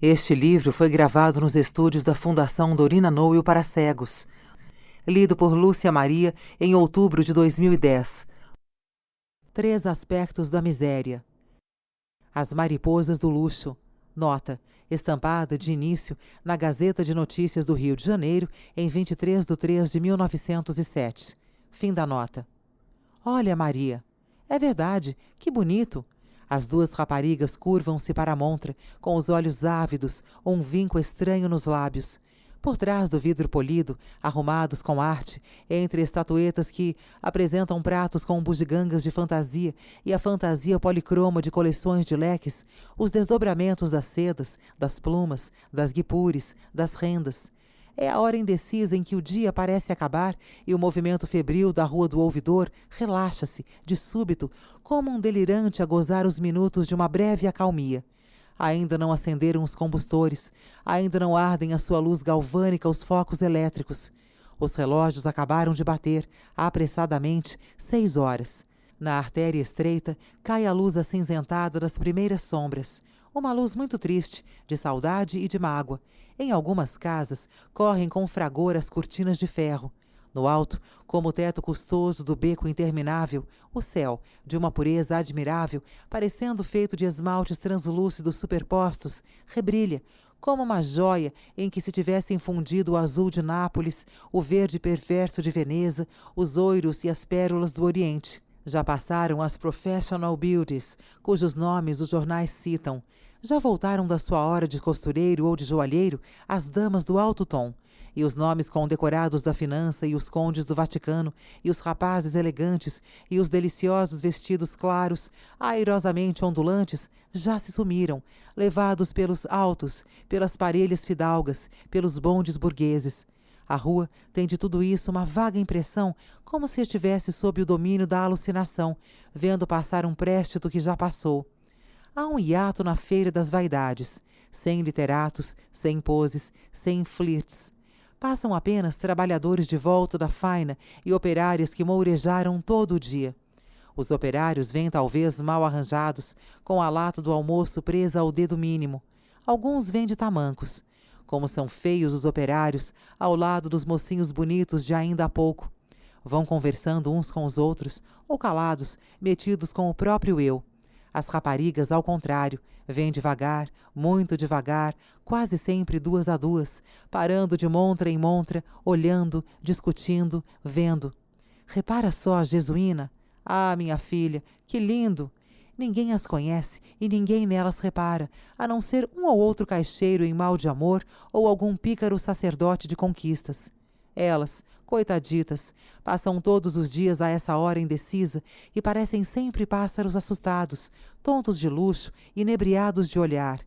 Este livro foi gravado nos estúdios da Fundação Dorina Noel para cegos. Lido por Lúcia Maria em outubro de 2010. 3 aspectos da miséria. As mariposas do luxo. Nota, estampada de início na Gazeta de Notícias do Rio de Janeiro, em 23/3/1907. Fim da nota. Olha, Maria. É verdade, que bonito. As 2 raparigas curvam-se para a montra, com os olhos ávidos, um vinco estranho nos lábios. Por trás do vidro polido, arrumados com arte, entre estatuetas que apresentam pratos com bugigangas de fantasia e a fantasia policroma de coleções de leques, os desdobramentos das sedas, das plumas, das guipures, das rendas. É a hora indecisa em que o dia parece acabar e o movimento febril da Rua do Ouvidor relaxa-se, de súbito, como um delirante a gozar os minutos de uma breve acalmia. Ainda não acenderam os combustores, ainda não ardem a sua luz galvânica os focos elétricos. Os relógios acabaram de bater, apressadamente, 6 horas. Na artéria estreita, cai a luz acinzentada das primeiras sombras. Uma luz muito triste, de saudade e de mágoa. Em algumas casas, correm com fragor as cortinas de ferro. No alto, como o teto custoso do beco interminável, o céu, de uma pureza admirável, parecendo feito de esmaltes translúcidos superpostos, rebrilha, como uma joia em que se tivesse infundido o azul de Nápoles, o verde perverso de Veneza, os oiros e as pérolas do Oriente. Já passaram as professional beauties, cujos nomes os jornais citam. Já voltaram da sua hora de costureiro ou de joalheiro as damas do alto tom, e os nomes condecorados da finança e os condes do Vaticano, e os rapazes elegantes, e os deliciosos vestidos claros, airosamente ondulantes, já se sumiram, levados pelos altos, pelas parelhas fidalgas, pelos bondes burgueses. A rua tem de tudo isso uma vaga impressão, como se estivesse sob o domínio da alucinação, vendo passar um préstito que já passou. Há um hiato na feira das vaidades, sem literatos, sem poses, sem flirts. Passam apenas trabalhadores de volta da faina e operárias que mourejaram todo o dia. Os operários vêm talvez mal arranjados, com a lata do almoço presa ao dedo mínimo. Alguns vêm de tamancos. Como são feios os operários, ao lado dos mocinhos bonitos de ainda há pouco. Vão conversando uns com os outros, ou calados, metidos com o próprio eu. As raparigas, ao contrário, vêm devagar, muito devagar, quase sempre 2 a 2, parando de montra em montra, olhando, discutindo, vendo. Repara só a Jesuína. Ah, minha filha, que lindo! Ninguém as conhece e ninguém nelas repara, a não ser um ou outro caixeiro em mal de amor ou algum pícaro sacerdote de conquistas. Elas, coitaditas, passam todos os dias a essa hora indecisa e parecem sempre pássaros assustados, tontos de luxo, inebriados de olhar.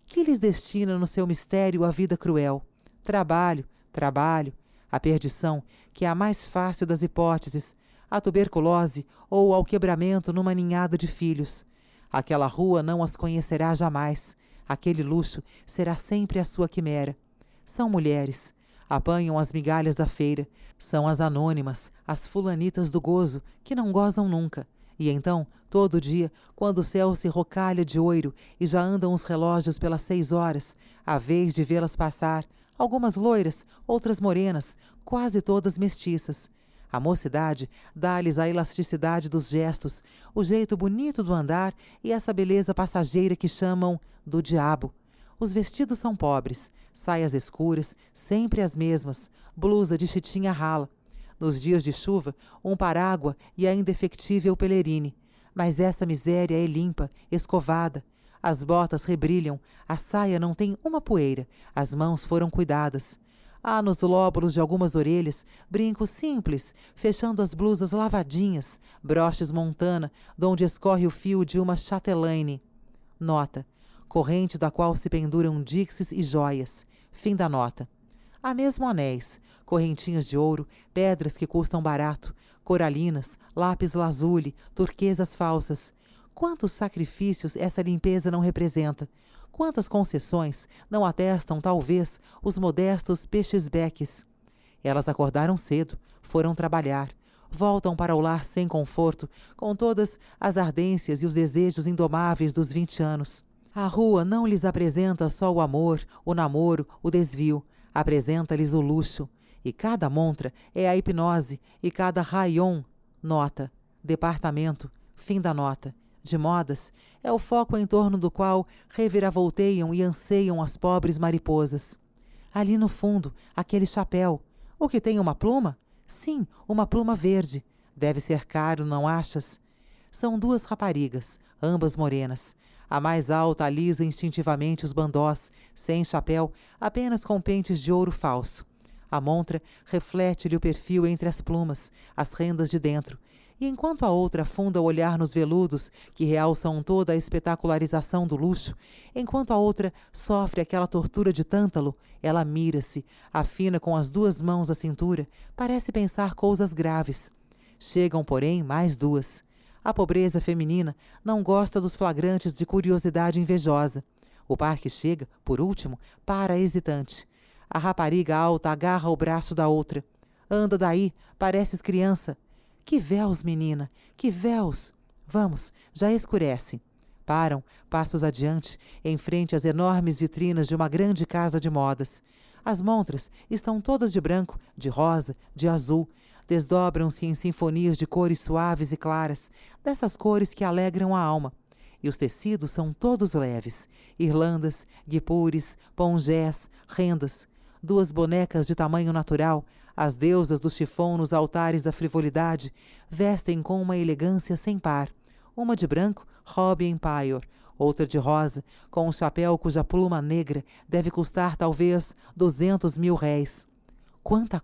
Que lhes destina no seu mistério a vida cruel? Trabalho, trabalho, a perdição, que é a mais fácil das hipóteses, a tuberculose ou ao quebramento numa ninhada de filhos. Aquela rua não as conhecerá jamais. Aquele luxo será sempre a sua quimera. São mulheres. Apanham as migalhas da feira. São as anônimas, as fulanitas do gozo, que não gozam nunca. E então, todo dia, quando o céu se rocalha de oiro e já andam os relógios pelas 6 horas, à vez de vê-las passar, algumas loiras, outras morenas, quase todas mestiças. A mocidade dá-lhes a elasticidade dos gestos, o jeito bonito do andar e essa beleza passageira que chamam do diabo. Os vestidos são pobres, saias escuras, sempre as mesmas, blusa de chitinha rala. Nos dias de chuva, um parágua e a indefectível pelerine. Mas essa miséria é limpa, escovada. As botas rebrilham, a saia não tem uma poeira, as mãos foram cuidadas. Há nos lóbulos de algumas orelhas brincos simples, fechando as blusas lavadinhas, broches montana, donde escorre o fio de uma chatelaine. Nota: corrente da qual se penduram dixes e joias. Fim da nota. Há mesmo anéis, correntinhas de ouro, pedras que custam barato, coralinas, lápis lazuli, turquesas falsas. Quantos sacrifícios essa limpeza não representa? Quantas concessões não atestam, talvez, os modestos pechesbeques? Elas acordaram cedo, foram trabalhar, voltam para o lar sem conforto, com todas as ardências e os desejos indomáveis dos 20 anos. A rua não lhes apresenta só o amor, o namoro, o desvio, apresenta-lhes o luxo. E cada montra é a hipnose, e cada rayon, nota, departamento, fim da nota, de modas, é o foco em torno do qual reviravolteiam e anseiam as pobres mariposas. Ali no fundo, aquele chapéu. O que tem uma pluma? Sim, uma pluma verde. Deve ser caro, não achas? São duas raparigas, ambas morenas. A mais alta alisa instintivamente os bandós, sem chapéu, apenas com pentes de ouro falso. A montra reflete-lhe o perfil entre as plumas, as rendas de dentro, e enquanto a outra afunda o olhar nos veludos, que realçam toda a espetacularização do luxo, enquanto a outra sofre aquela tortura de tântalo, ela mira-se, afina com as duas mãos a cintura, parece pensar coisas graves. Chegam, porém, mais duas. A pobreza feminina não gosta dos flagrantes de curiosidade invejosa. O par que chega, por último, para hesitante. A rapariga alta agarra o braço da outra. Anda daí, pareces criança. Que véus, menina, que véus! Vamos, já escurece. Param, passos adiante, em frente às enormes vitrinas de uma grande casa de modas. As montras estão todas de branco, de rosa, de azul. Desdobram-se em sinfonias de cores suaves e claras, dessas cores que alegram a alma. E os tecidos são todos leves. Irlandas, guipures, pongés, rendas. Duas bonecas de tamanho natural, as deusas do chifão nos altares da frivolidade, vestem com uma elegância sem par. Uma de branco, Robe Empire, outra de rosa, com um chapéu cuja pluma negra deve custar talvez 200 mil réis. Quanta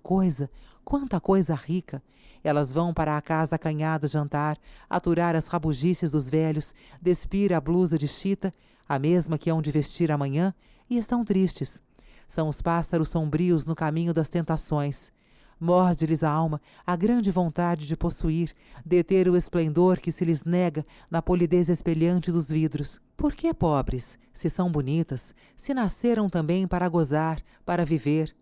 coisa rica! Elas vão para a casa acanhada jantar, aturar as rabugices dos velhos, despir a blusa de chita, a mesma que hão de vestir amanhã, e estão tristes. São os pássaros sombrios no caminho das tentações. Morde-lhes a alma a grande vontade de possuir, deter o esplendor que se lhes nega na polidez espelhante dos vidros. Por que pobres, se são bonitas, se nasceram também para gozar, para viver?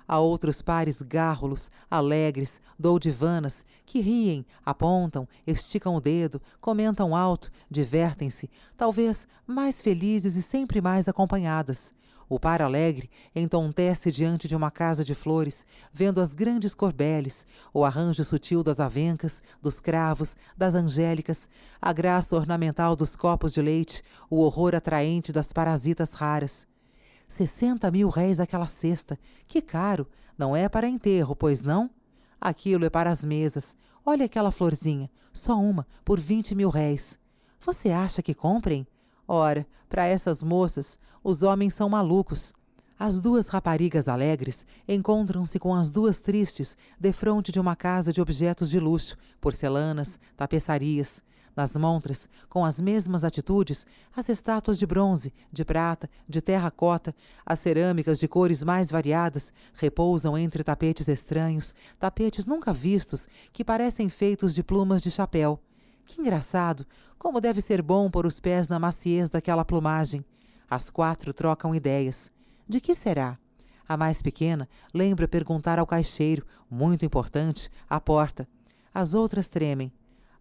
Há outros pares gárrulos, alegres, doudivanas, que riem, apontam, esticam o dedo, comentam alto, divertem-se, talvez mais felizes e sempre mais acompanhadas. O par alegre entontece diante de uma casa de flores, vendo as grandes corbeles, o arranjo sutil das avencas, dos cravos, das angélicas, a graça ornamental dos copos de leite, o horror atraente das parasitas raras. 60 mil réis aquela cesta. Que caro! Não é para enterro, pois não? Aquilo é para as mesas. Olha aquela florzinha, só uma, por 20 mil réis. Você acha que comprem? Ora, para essas moças, os homens são malucos. As duas raparigas alegres encontram-se com as duas tristes defronte de uma casa de objetos de luxo, porcelanas, tapeçarias. Nas montras, com as mesmas atitudes, as estátuas de bronze, de prata, de terracota, as cerâmicas de cores mais variadas, repousam entre tapetes estranhos, tapetes nunca vistos, que parecem feitos de plumas de chapéu. Que engraçado! Como deve ser bom pôr os pés na maciez daquela plumagem! As quatro trocam ideias. De que será? A mais pequena lembra perguntar ao caixeiro, muito importante, à porta. As outras tremem.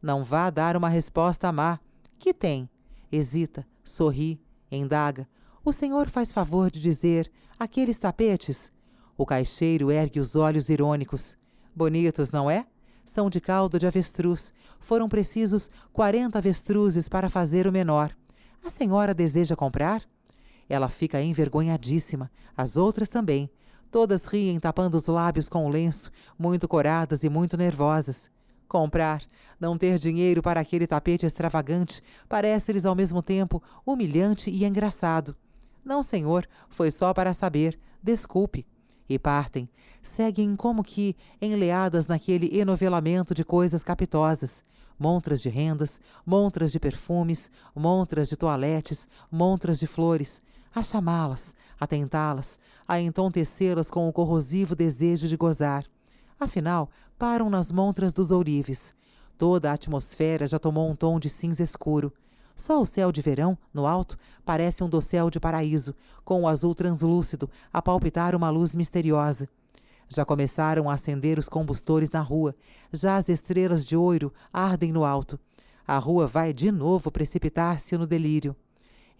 Não vá dar uma resposta má. Que tem? Hesita, sorri, indaga. O senhor faz favor de dizer, aqueles tapetes? O caixeiro ergue os olhos irônicos. Bonitos, não é? São de cauda de avestruz. Foram precisos 40 avestruzes para fazer o menor. A senhora deseja comprar? Ela fica envergonhadíssima. As outras também. Todas riem tapando os lábios com o lenço, muito coradas e muito nervosas. Comprar, não ter dinheiro para aquele tapete extravagante, parece-lhes ao mesmo tempo humilhante e engraçado. Não, senhor, foi só para saber. Desculpe. E partem. Seguem como que enleadas naquele enovelamento de coisas capitosas. Montras de rendas, montras de perfumes, montras de toaletes, montras de flores. A chamá-las, a tentá-las, a entontecê-las com o corrosivo desejo de gozar. Afinal, param nas montras dos ourives. Toda a atmosfera já tomou um tom de cinza escuro. Só o céu de verão, no alto, parece um dossel de paraíso, com o azul translúcido, a palpitar uma luz misteriosa. Já começaram a acender os combustores na rua. Já as estrelas de ouro ardem no alto. A rua vai de novo precipitar-se no delírio.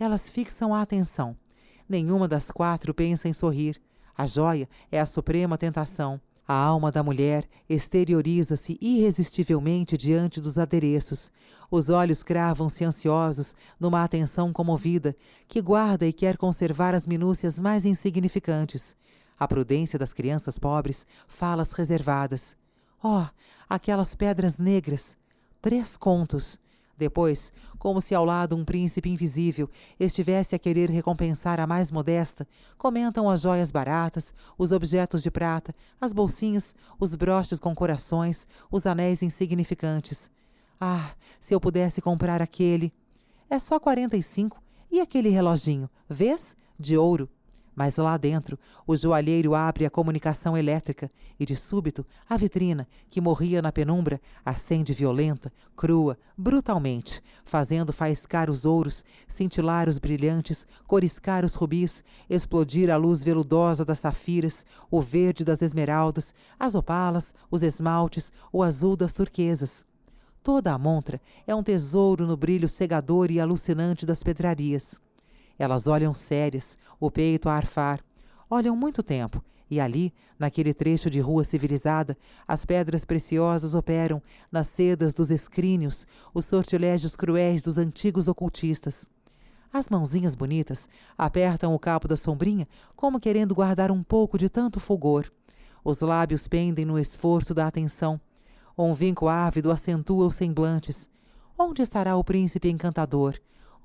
Elas fixam a atenção. Nenhuma das 4 pensa em sorrir. A joia é a suprema tentação. A alma da mulher exterioriza-se irresistivelmente diante dos adereços. Os olhos cravam-se ansiosos numa atenção comovida, que guarda e quer conservar as minúcias mais insignificantes. A prudência das crianças pobres, falas reservadas. Oh, aquelas pedras negras! 3 contos! Depois, como se ao lado um príncipe invisível estivesse a querer recompensar a mais modesta, comentam as joias baratas, os objetos de prata, as bolsinhas, os broches com corações, os anéis insignificantes. Ah, se eu pudesse comprar aquele! É só 45, e aquele reloginho, vês? De ouro. Mas lá dentro, o joalheiro abre a comunicação elétrica e, de súbito, a vitrina, que morria na penumbra, acende violenta, crua, brutalmente, fazendo faiscar os ouros, cintilar os brilhantes, coriscar os rubis, explodir a luz veludosa das safiras, o verde das esmeraldas, as opalas, os esmaltes, o azul das turquesas. Toda a montra é um tesouro no brilho cegador e alucinante das pedrarias. Elas olham sérias, o peito a arfar. Olham muito tempo, e ali, naquele trecho de rua civilizada, as pedras preciosas operam, nas sedas dos escrínios, os sortilégios cruéis dos antigos ocultistas. As mãozinhas bonitas apertam o cabo da sombrinha, como querendo guardar um pouco de tanto fulgor. Os lábios pendem no esforço da atenção. Um vinco ávido acentua os semblantes. Onde estará o príncipe encantador?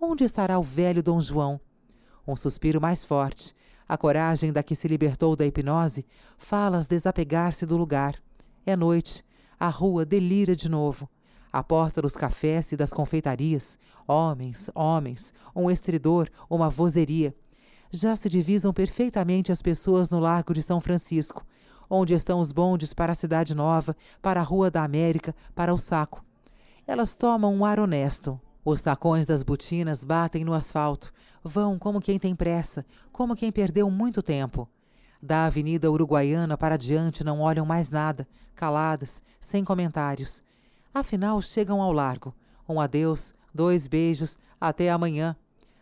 Onde estará o velho Dom João? Um suspiro mais forte, a coragem da que se libertou da hipnose, fala-as desapegar-se do lugar. É noite, a rua delira de novo. À porta dos cafés e das confeitarias, homens, um estridor, uma vozeria. Já se divisam perfeitamente as pessoas no Largo de São Francisco, onde estão os bondes para a Cidade Nova, para a Rua da América, para o Saco. Elas tomam um ar honesto. Os tacões das botinas batem no asfalto. Vão como quem tem pressa, como quem perdeu muito tempo. Da Avenida Uruguaiana para diante não olham mais nada, caladas, sem comentários. Afinal, chegam ao largo. Um adeus, 2 beijos, até amanhã.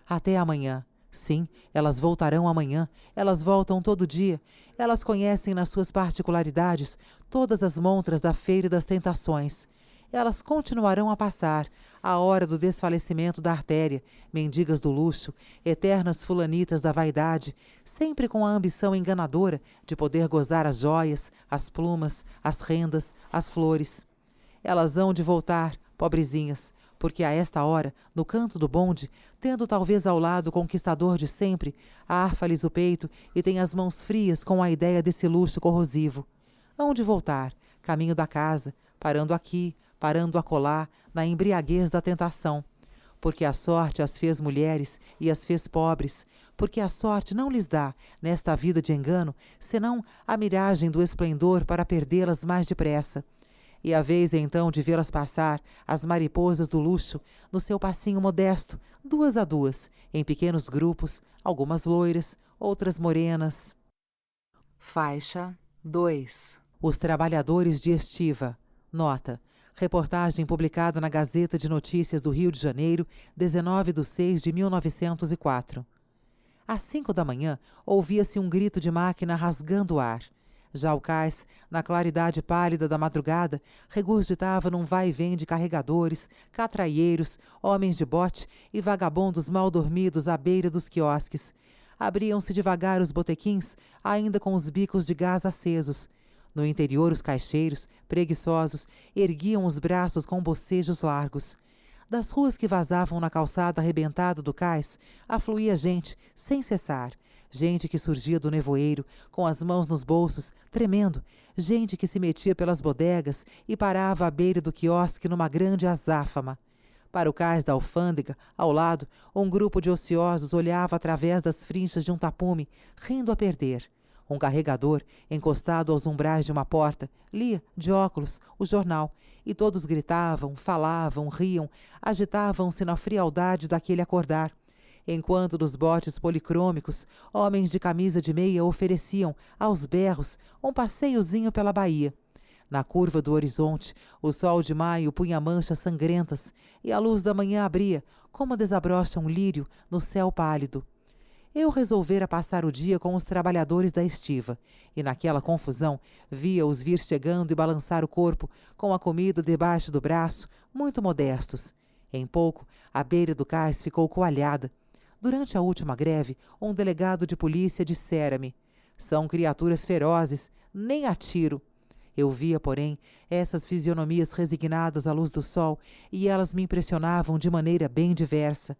Até amanhã. Sim, elas voltarão amanhã. Elas voltam todo dia. Elas conhecem nas suas particularidades todas as montras da Feira das Tentações. Elas continuarão a passar, à hora do desfalecimento da artéria, mendigas do luxo, eternas fulanitas da vaidade, sempre com a ambição enganadora de poder gozar as joias, as plumas, as rendas, as flores. Elas hão de voltar, pobrezinhas, porque a esta hora, no canto do bonde, tendo talvez ao lado o conquistador de sempre, arfa-lhes o peito e tem as mãos frias com a ideia desse luxo corrosivo. Hão de voltar, caminho da casa, parando aqui, parando acolá, na embriaguez da tentação. Porque a sorte as fez mulheres e as fez pobres, porque a sorte não lhes dá, nesta vida de engano, senão a miragem do esplendor para perdê-las mais depressa. E a vez então de vê-las passar, as mariposas do luxo, no seu passinho modesto, 2 a 2, em pequenos grupos, algumas loiras, outras morenas. Faixa 2. Os trabalhadores de estiva. Nota. Reportagem publicada na Gazeta de Notícias do Rio de Janeiro, 19/6/1904. Às 5 da manhã, ouvia-se um grito de máquina rasgando o ar. Já o cais, na claridade pálida da madrugada, regurgitava num vai-vem de carregadores, catraieiros, homens de bote e vagabundos mal dormidos à beira dos quiosques. Abriam-se devagar os botequins, ainda com os bicos de gás acesos. No interior, os caixeiros, preguiçosos, erguiam os braços com bocejos largos. Das ruas que vazavam na calçada arrebentada do cais, afluía gente, sem cessar. Gente que surgia do nevoeiro, com as mãos nos bolsos, tremendo. Gente que se metia pelas bodegas e parava à beira do quiosque numa grande azáfama. Para o cais da alfândega, ao lado, um grupo de ociosos olhava através das frinchas de um tapume, rindo a perder. Um carregador, encostado aos umbrais de uma porta, lia, de óculos, o jornal, e todos gritavam, falavam, riam, agitavam-se na frialdade daquele acordar. Enquanto dos botes policrômicos, homens de camisa de meia ofereciam, aos berros, um passeiozinho pela baía. Na curva do horizonte, o sol de maio punha manchas sangrentas e a luz da manhã abria, como desabrocha um lírio, no céu pálido. Eu resolvera passar o dia com os trabalhadores da estiva, e naquela confusão via-os vir chegando e balançar o corpo, com a comida debaixo do braço, muito modestos. Em pouco, a beira do cais ficou coalhada. Durante a última greve, um delegado de polícia dissera-me: são criaturas ferozes, nem a tiro. Eu via, porém, essas fisionomias resignadas à luz do sol, e elas me impressionavam de maneira bem diversa.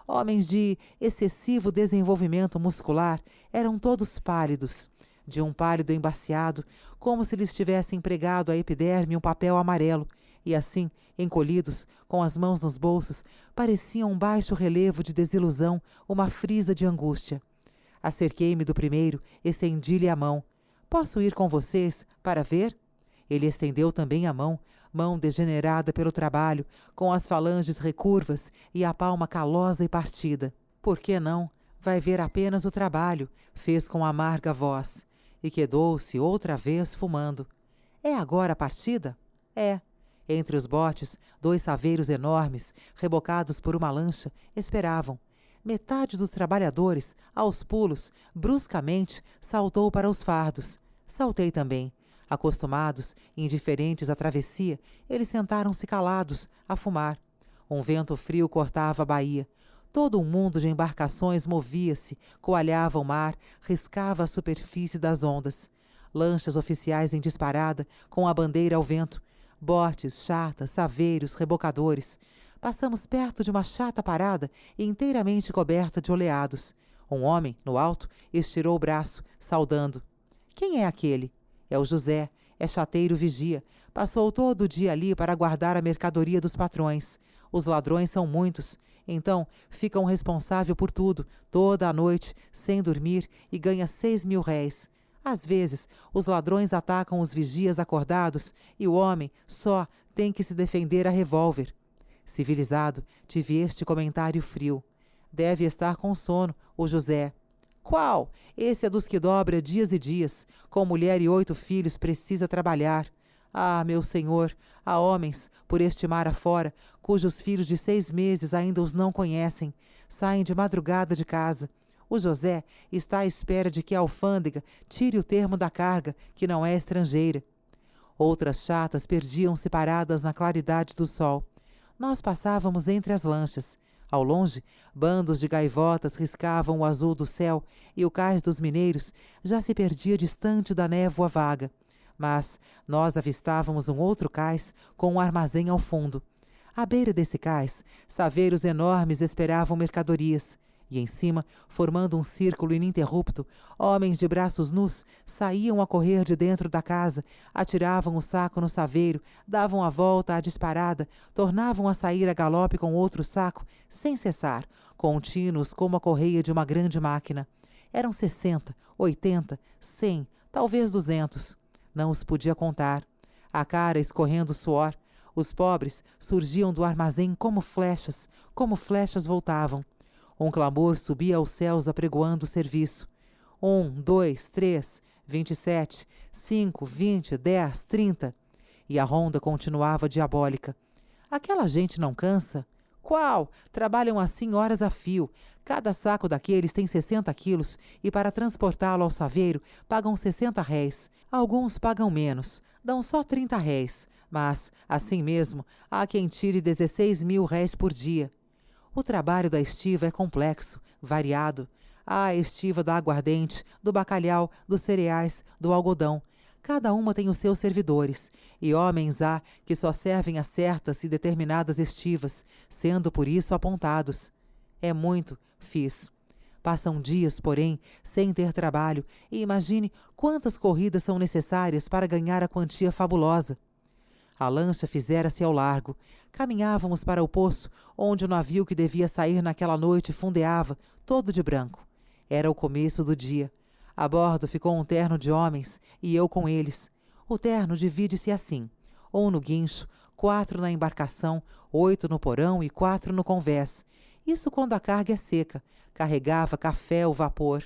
Homens de excessivo desenvolvimento muscular eram todos pálidos, de um pálido embaciado, como se lhes tivesse empregado a epiderme um papel amarelo, e assim, encolhidos, com as mãos nos bolsos, pareciam um baixo relevo de desilusão, uma frisa de angústia. Acerquei-me do primeiro, estendi-lhe a mão. Posso ir com vocês para ver? Ele estendeu também a mão, mão degenerada pelo trabalho, com as falanges recurvas e a palma calosa e partida. Por que não? Vai ver apenas o trabalho, fez com amarga voz, e quedou-se outra vez fumando. É agora a partida? É. Entre os botes, 2 saveiros enormes, rebocados por uma lancha, esperavam. Metade dos trabalhadores, aos pulos, bruscamente, saltou para os fardos. Saltei também. Acostumados, indiferentes à travessia, eles sentaram-se calados, a fumar. Um vento frio cortava a baía. Todo um mundo de embarcações movia-se, coalhava o mar, riscava a superfície das ondas. Lanchas oficiais em disparada, com a bandeira ao vento. Botes, chatas, saveiros, rebocadores. Passamos perto de uma chata parada, inteiramente coberta de oleados. Um homem, no alto, estirou o braço, saudando. Quem é aquele? É o José, é chateiro vigia. Passou todo o dia ali para guardar a mercadoria dos patrões. Os ladrões são muitos, então ficam responsável por tudo, toda a noite, sem dormir, e ganha 6.000 réis. Às vezes, os ladrões atacam os vigias acordados e o homem, só, tem que se defender a revólver. Civilizado, tive este comentário frio. Deve estar com sono, o José. Qual? Esse é dos que dobra dias e dias. Com mulher e 8 filhos precisa trabalhar. Ah, meu senhor, há homens, por este mar afora, cujos filhos de 6 meses ainda os não conhecem. Saem de madrugada de casa. O José está à espera de que a alfândega tire o termo da carga, que não é estrangeira. Outras chatas perdiam-se paradas na claridade do sol. Nós passávamos entre as lanchas. Ao longe, bandos de gaivotas riscavam o azul do céu e o cais dos mineiros já se perdia distante da névoa vaga. Mas nós avistávamos um outro cais com um armazém ao fundo. À beira desse cais, saveiros enormes esperavam mercadorias. E em cima, formando um círculo ininterrupto, homens de braços nus saíam a correr de dentro da casa, atiravam o saco no saveiro, davam a volta à disparada, tornavam a sair a galope com outro saco, sem cessar, contínuos como a correia de uma grande máquina. Eram 60, 80, 100, talvez 200. Não os podia contar. A cara escorrendo suor. Os pobres surgiam do armazém como flechas voltavam. Um clamor subia aos céus apregoando o serviço. 1, 2, 3, 27, 5, 20, 10, 30. E a ronda continuava diabólica. Aquela gente não cansa? Qual? Trabalham assim horas a fio. Cada saco daqueles tem 60 quilos e para transportá-lo ao saveiro pagam 60 réis. Alguns pagam menos, dão só 30 réis. Mas, assim mesmo, há quem tire 16.000 réis por dia. O trabalho da estiva é complexo, variado. Há a estiva da aguardente, do bacalhau, dos cereais, do algodão. Cada uma tem os seus servidores, e homens há que só servem a certas e determinadas estivas, sendo por isso apontados. É muito, fiz. Passam dias, porém, sem ter trabalho, e imagine quantas corridas são necessárias para ganhar a quantia fabulosa. A lancha fizera-se ao largo. Caminhávamos para o poço, onde o navio que devia sair naquela noite fundeava, todo de branco. Era o começo do dia. A bordo ficou um terno de homens, e eu com eles. O terno divide-se assim: 1 no guincho, 4 na embarcação, 8 no porão e 4 no convés. Isso quando a carga é seca. Carregava café ao vapor.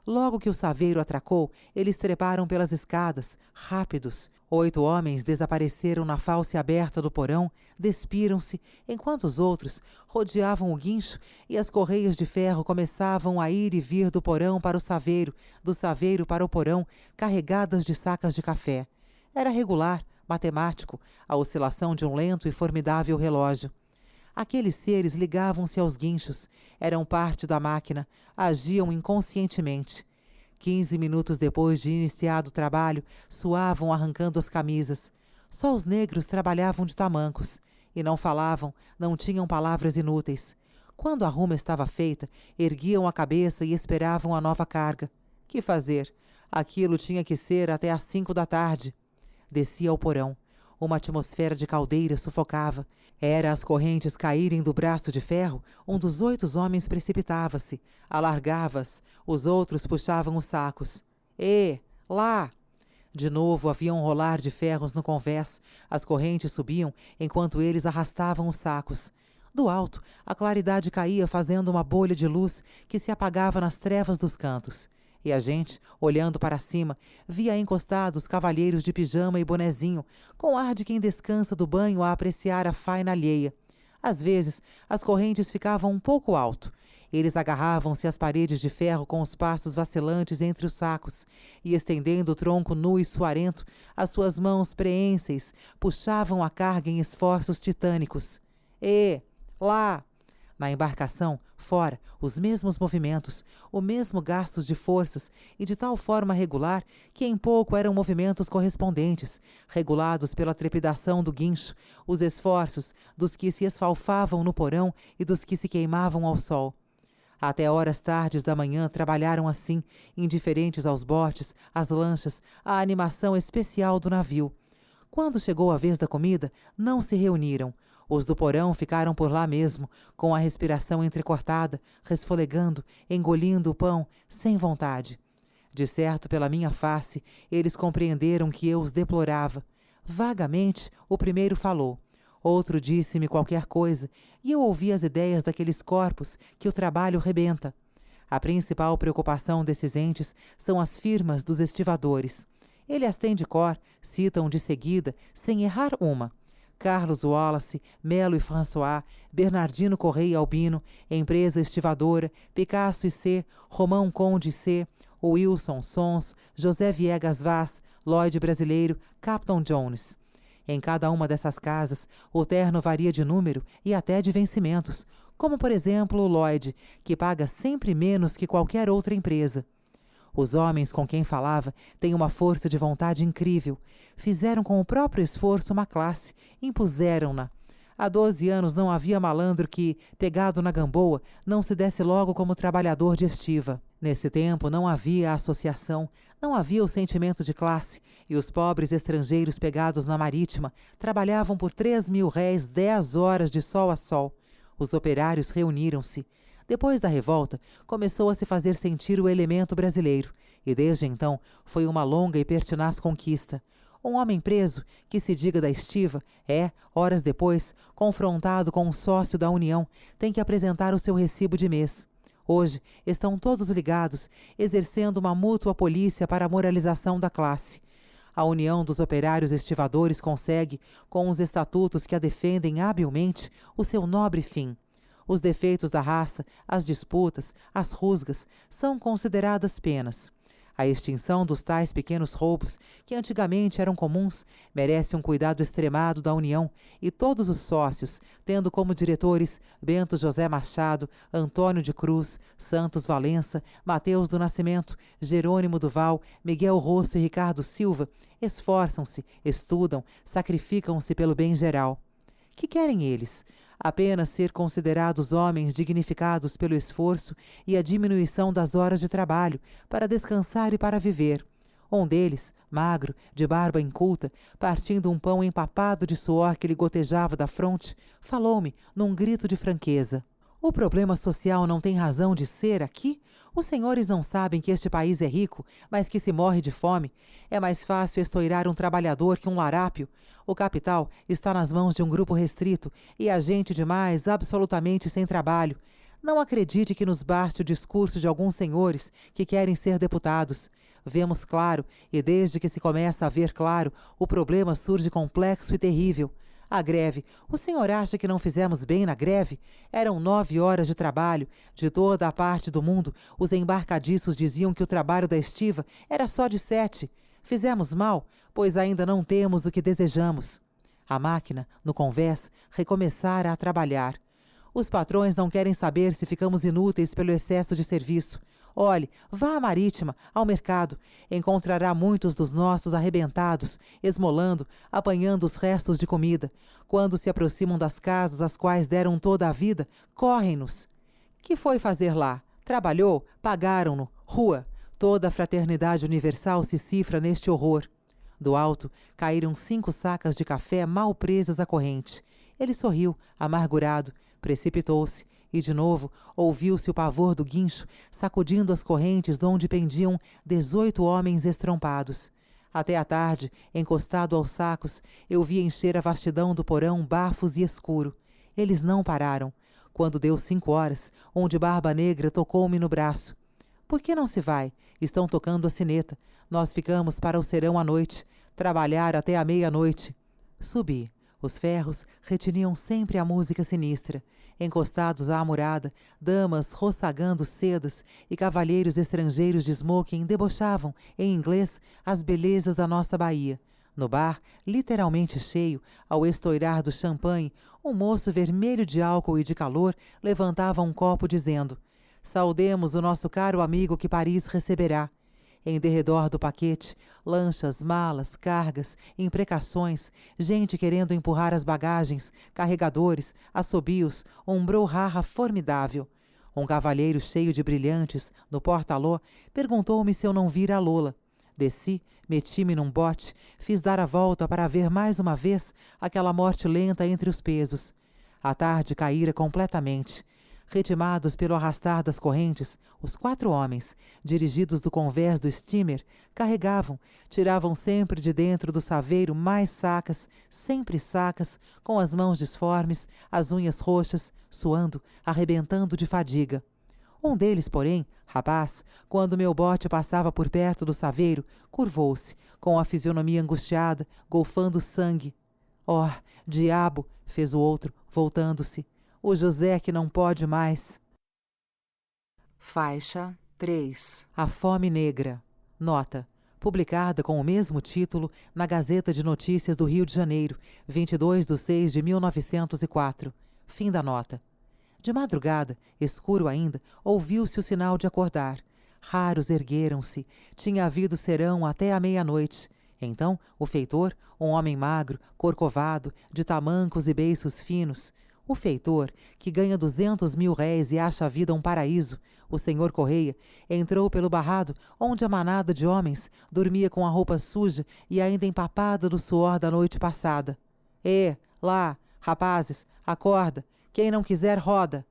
Logo que o saveiro atracou, eles treparam pelas escadas, rápidos. 8 homens desapareceram na falsa aberta do porão, despiram-se, enquanto os outros rodeavam o guincho e as correias de ferro começavam a ir e vir do porão para o saveiro, do saveiro para o porão, carregadas de sacas de café. Era regular, matemático, a oscilação de um lento e formidável relógio. Aqueles seres ligavam-se aos guinchos, eram parte da máquina, agiam inconscientemente. 15 minutos depois de iniciado o trabalho, suavam arrancando as camisas. Só os negros trabalhavam de tamancos. E não falavam, não tinham palavras inúteis. Quando a ruma estava feita, erguiam a cabeça e esperavam a nova carga. Que fazer? Aquilo tinha que ser até às 5 da tarde. Descia ao porão. Uma atmosfera de caldeira sufocava. Era as correntes caírem do braço de ferro, um dos 8 homens precipitava-se, alargava-as, os outros puxavam os sacos. Lá! De novo havia um rolar de ferros no convés, as correntes subiam enquanto eles arrastavam os sacos. Do alto, a claridade caía fazendo uma bolha de luz que se apagava nas trevas dos cantos. E a gente, olhando para cima, via encostados cavalheiros de pijama e bonezinho, com ar de quem descansa do banho a apreciar a faina alheia. Às vezes, as correntes ficavam um pouco alto. Eles agarravam-se às paredes de ferro com os passos vacilantes entre os sacos, e estendendo o tronco nu e suarento, as suas mãos preênseis puxavam a carga em esforços titânicos. Lá! Na embarcação, fora, os mesmos movimentos, o mesmo gasto de forças e de tal forma regular que em pouco eram movimentos correspondentes, regulados pela trepidação do guincho, os esforços dos que se esfalfavam no porão e dos que se queimavam ao sol. Até horas tardes da manhã trabalharam assim, indiferentes aos botes, às lanchas, à animação especial do navio. Quando chegou a vez da comida, não se reuniram. Os do porão ficaram por lá mesmo, com a respiração entrecortada, resfolegando, engolindo o pão, sem vontade. De certo, pela minha face, eles compreenderam que eu os deplorava. Vagamente, o primeiro falou. Outro disse-me qualquer coisa, e eu ouvi as ideias daqueles corpos que o trabalho rebenta. A principal preocupação desses entes são as firmas dos estivadores. Ele as tem de cor, citam de seguida, sem errar uma. Carlos Wallace, Melo e François, Bernardino Correia Albino, Empresa Estivadora, Picasso e C, Romão Conde e C, Wilson Sons, José Viegas Vaz, Lloyd Brasileiro, Captain Jones. Em cada uma dessas casas, o terno varia de número e até de vencimentos, como por exemplo o Lloyd, que paga sempre menos que qualquer outra empresa. Os homens com quem falava têm uma força de vontade incrível. Fizeram com o próprio esforço uma classe, impuseram-na. Há 12 anos não havia malandro que, pegado na gamboa, não se desse logo como trabalhador de estiva. Nesse tempo não havia associação, não havia o sentimento de classe, e os pobres estrangeiros pegados na marítima trabalhavam por 3.000 réis 10 horas de sol a sol. Os operários reuniram-se. Depois da revolta, começou a se fazer sentir o elemento brasileiro, e desde então foi uma longa e pertinaz conquista. Um homem preso, que se diga da estiva, horas depois, confrontado com um sócio da União, tem que apresentar o seu recibo de mês. Hoje, estão todos ligados, exercendo uma mútua polícia para a moralização da classe. A União dos Operários Estivadores consegue, com os estatutos que a defendem habilmente, o seu nobre fim. Os defeitos da raça, as disputas, as rusgas, são consideradas penas. A extinção dos tais pequenos roubos, que antigamente eram comuns, merece um cuidado extremado da União, e todos os sócios, tendo como diretores Bento José Machado, Antônio de Cruz, Santos Valença, Mateus do Nascimento, Jerônimo Duval, Miguel Rosso e Ricardo Silva, esforçam-se, estudam, sacrificam-se pelo bem geral. Que querem eles? Apenas ser considerados homens dignificados pelo esforço e a diminuição das horas de trabalho, para descansar e para viver. Um deles, magro, de barba inculta, partindo um pão empapado de suor que lhe gotejava da fronte, falou-me, num grito de franqueza. O problema social não tem razão de ser aqui? Os senhores não sabem que este país é rico, mas que se morre de fome. É mais fácil estoirar um trabalhador que um larápio. O capital está nas mãos de um grupo restrito e a gente demais absolutamente sem trabalho. Não acredite que nos baste o discurso de alguns senhores que querem ser deputados. Vemos claro, e desde que se começa a ver claro, o problema surge complexo e terrível. A greve. O senhor acha que não fizemos bem na greve? Eram 9 horas de trabalho. De toda a parte do mundo, os embarcadiços diziam que o trabalho da estiva era só de 7. Fizemos mal, pois ainda não temos o que desejamos. A máquina, no convés, recomeçara a trabalhar. Os patrões não querem saber se ficamos inúteis pelo excesso de serviço. Olhe, vá à Marítima, ao mercado. Encontrará muitos dos nossos arrebentados, esmolando, apanhando os restos de comida. Quando se aproximam das casas às quais deram toda a vida, correm-nos. Que foi fazer lá? Trabalhou? Pagaram-no. Rua. Toda a fraternidade universal se cifra neste horror. Do alto, caíram 5 sacas de café mal presas à corrente. Ele sorriu, amargurado, precipitou-se, e de novo ouviu-se o pavor do guincho, sacudindo as correntes donde pendiam 18 homens estrompados. Até à tarde, encostado aos sacos, eu vi encher a vastidão do porão bafos e escuro. Eles não pararam. Quando deu 5 horas, um de barba negra tocou-me no braço. Por que não se vai? Estão tocando a sineta. Nós ficamos para o serão à noite. Trabalhar até a meia-noite. Subi. Os ferros retiniam sempre a música sinistra. Encostados à amurada, damas roçagando sedas e cavalheiros estrangeiros de smoking debochavam, em inglês, as belezas da nossa Bahia. No bar, literalmente cheio, ao estoirar do champanhe, um moço vermelho de álcool e de calor levantava um copo dizendo: saudemos o nosso caro amigo que Paris receberá. Em derredor do paquete, lanchas, malas, cargas, imprecações, gente querendo empurrar as bagagens, carregadores, assobios, um brouhaha formidável. Um cavalheiro cheio de brilhantes, no porta-ló, perguntou-me se eu não vira a Lola. Desci, meti-me num bote, fiz dar a volta para ver mais uma vez aquela morte lenta entre os pesos. A tarde caíra completamente. Retimados pelo arrastar das correntes, os 4 homens, dirigidos do convés do steamer, carregavam, tiravam sempre de dentro do saveiro mais sacas, sempre sacas, com as mãos disformes, as unhas roxas, suando, arrebentando de fadiga. Um deles, porém, rapaz, quando meu bote passava por perto do saveiro, curvou-se, com a fisionomia angustiada, golfando sangue. Oh, diabo! Fez o outro, voltando-se. O José que não pode mais. Faixa 3. A Fome Negra. Nota. Publicada com o mesmo título na Gazeta de Notícias do Rio de Janeiro, 22/6/1904. Fim da nota. De madrugada, escuro ainda, ouviu-se o sinal de acordar. Raros ergueram-se. Tinha havido serão até a meia-noite. Então, o feitor, um homem magro, corcovado, de tamancos e beiços finos, o feitor, que ganha 200 mil réis e acha a vida um paraíso, o senhor Correia, entrou pelo barrado onde a manada de homens dormia com a roupa suja e ainda empapada do suor da noite passada. Lá, rapazes, acorda. Quem não quiser, roda.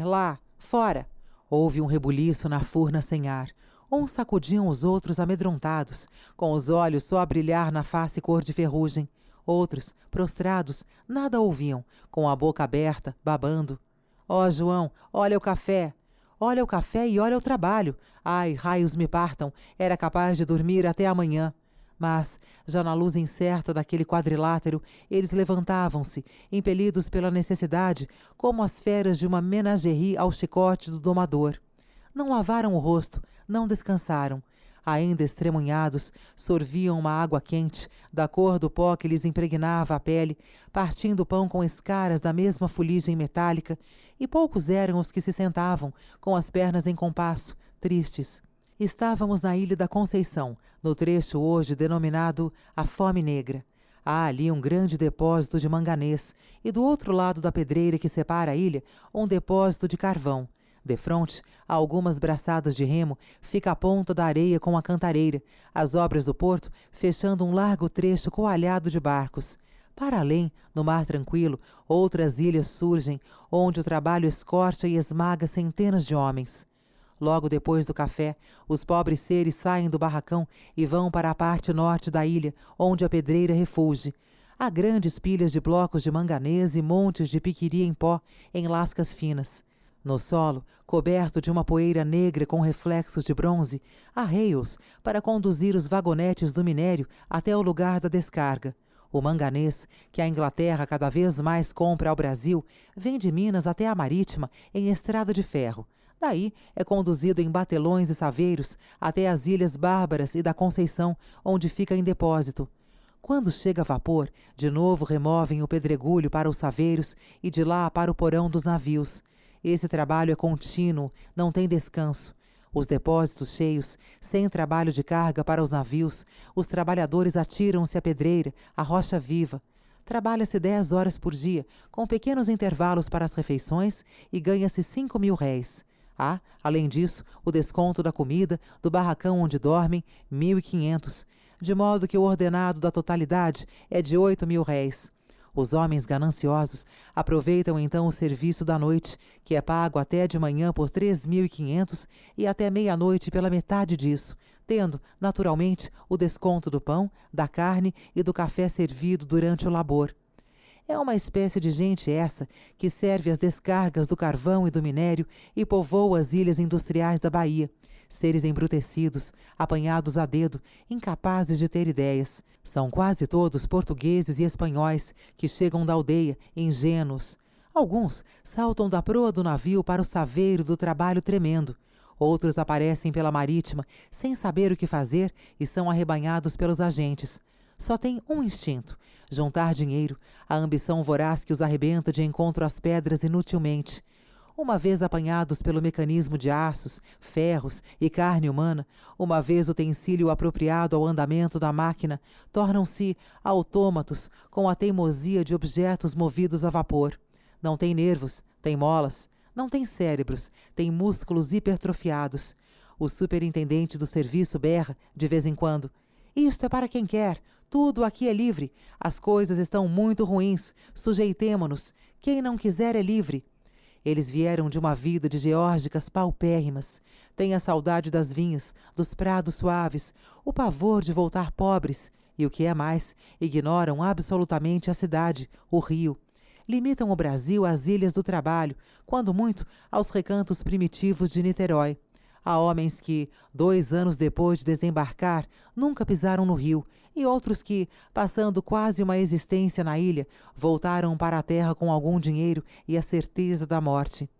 Lá, fora. Houve um rebuliço na furna sem ar. Uns sacudiam os outros amedrontados, com os olhos só a brilhar na face cor de ferrugem. Outros, prostrados, nada ouviam, com a boca aberta, babando. Ó, João, olha o café! Olha o café e olha o trabalho! Ai, raios me partam! Era capaz de dormir até amanhã. Mas, já na luz incerta daquele quadrilátero, eles levantavam-se, impelidos pela necessidade, como as feras de uma menagerie ao chicote do domador. Não lavaram o rosto, não descansaram. Ainda estremunhados, sorviam uma água quente, da cor do pó que lhes impregnava a pele, partindo o pão com escaras da mesma fuligem metálica, e poucos eram os que se sentavam, com as pernas em compasso, tristes. Estávamos na Ilha da Conceição, no trecho hoje denominado a Fome Negra. Há ali um grande depósito de manganês, e do outro lado da pedreira que separa a ilha, um depósito de carvão. Defronte, a algumas braçadas de remo, fica a ponta da areia com a cantareira, as obras do porto fechando um largo trecho coalhado de barcos. Para além, no mar tranquilo, outras ilhas surgem, onde o trabalho escorcha e esmaga centenas de homens. Logo depois do café, os pobres seres saem do barracão e vão para a parte norte da ilha, onde a pedreira refulge. Há grandes pilhas de blocos de manganês e montes de piquiri em pó, em lascas finas. No solo, coberto de uma poeira negra com reflexos de bronze, há reios para conduzir os vagonetes do minério até o lugar da descarga. O manganês, que a Inglaterra cada vez mais compra ao Brasil, vem de Minas até a Marítima em estrada de ferro. Daí é conduzido em batelões e saveiros até as Ilhas Bárbaras e da Conceição, onde fica em depósito. Quando chega a vapor, de novo removem o pedregulho para os saveiros e de lá para o porão dos navios. Esse trabalho é contínuo, não tem descanso. Os depósitos cheios, sem trabalho de carga para os navios, os trabalhadores atiram-se à pedreira, à rocha viva. Trabalha-se 10 horas por dia, com pequenos intervalos para as refeições, e ganha-se 5.000 réis. Há, além disso, o desconto da comida, do barracão onde dormem, 1.500, de modo que o ordenado da totalidade é de 8.000 réis. Os homens gananciosos aproveitam então o serviço da noite, que é pago até de manhã por 3.500 e até meia-noite pela metade disso, tendo, naturalmente, o desconto do pão, da carne e do café servido durante o labor. É uma espécie de gente essa que serve as descargas do carvão e do minério e povoa as ilhas industriais da Bahia. Seres embrutecidos, apanhados a dedo, incapazes de ter ideias. São quase todos portugueses e espanhóis que chegam da aldeia, ingênuos. Alguns saltam da proa do navio para o saveiro do trabalho tremendo. Outros aparecem pela marítima sem saber o que fazer e são arrebanhados pelos agentes. Só tem um instinto: juntar dinheiro, a ambição voraz que os arrebenta de encontro às pedras inutilmente. Uma vez apanhados pelo mecanismo de aços, ferros e carne humana, uma vez utensílio apropriado ao andamento da máquina, tornam-se autômatos com a teimosia de objetos movidos a vapor. Não tem nervos, tem molas. Não tem cérebros, tem músculos hipertrofiados. O superintendente do serviço berra, de vez em quando: "Isto é para quem quer. Tudo aqui é livre. As coisas estão muito ruins. Sujeitemo-nos. Quem não quiser é livre." Eles vieram de uma vida de geórgicas paupérrimas. Têm a saudade das vinhas, dos prados suaves, o pavor de voltar pobres e, o que é mais, ignoram absolutamente a cidade, o rio. Limitam o Brasil às ilhas do trabalho, quando muito aos recantos primitivos de Niterói. Há homens que, 2 anos depois de desembarcar, nunca pisaram no rio, e outros que, passando quase uma existência na ilha, voltaram para a terra com algum dinheiro e a certeza da morte.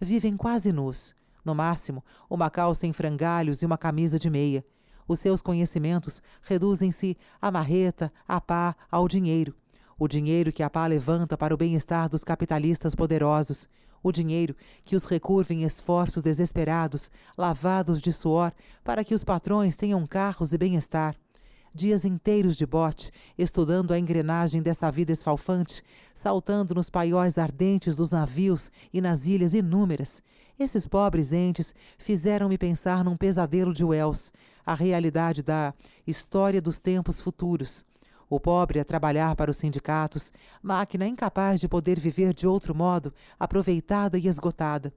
Vivem quase nus. No máximo, uma calça em frangalhos e uma camisa de meia. Os seus conhecimentos reduzem-se à marreta, à pá, ao dinheiro. O dinheiro que a pá levanta para o bem-estar dos capitalistas poderosos. O dinheiro que os recurva em esforços desesperados, lavados de suor, para que os patrões tenham carros e bem-estar. Dias inteiros de bote, estudando a engrenagem dessa vida esfalfante, saltando nos paióis ardentes dos navios e nas ilhas inúmeras. Esses pobres entes fizeram-me pensar num pesadelo de Wells, a realidade da história dos tempos futuros. O pobre a trabalhar para os sindicatos, máquina incapaz de poder viver de outro modo, aproveitada e esgotada.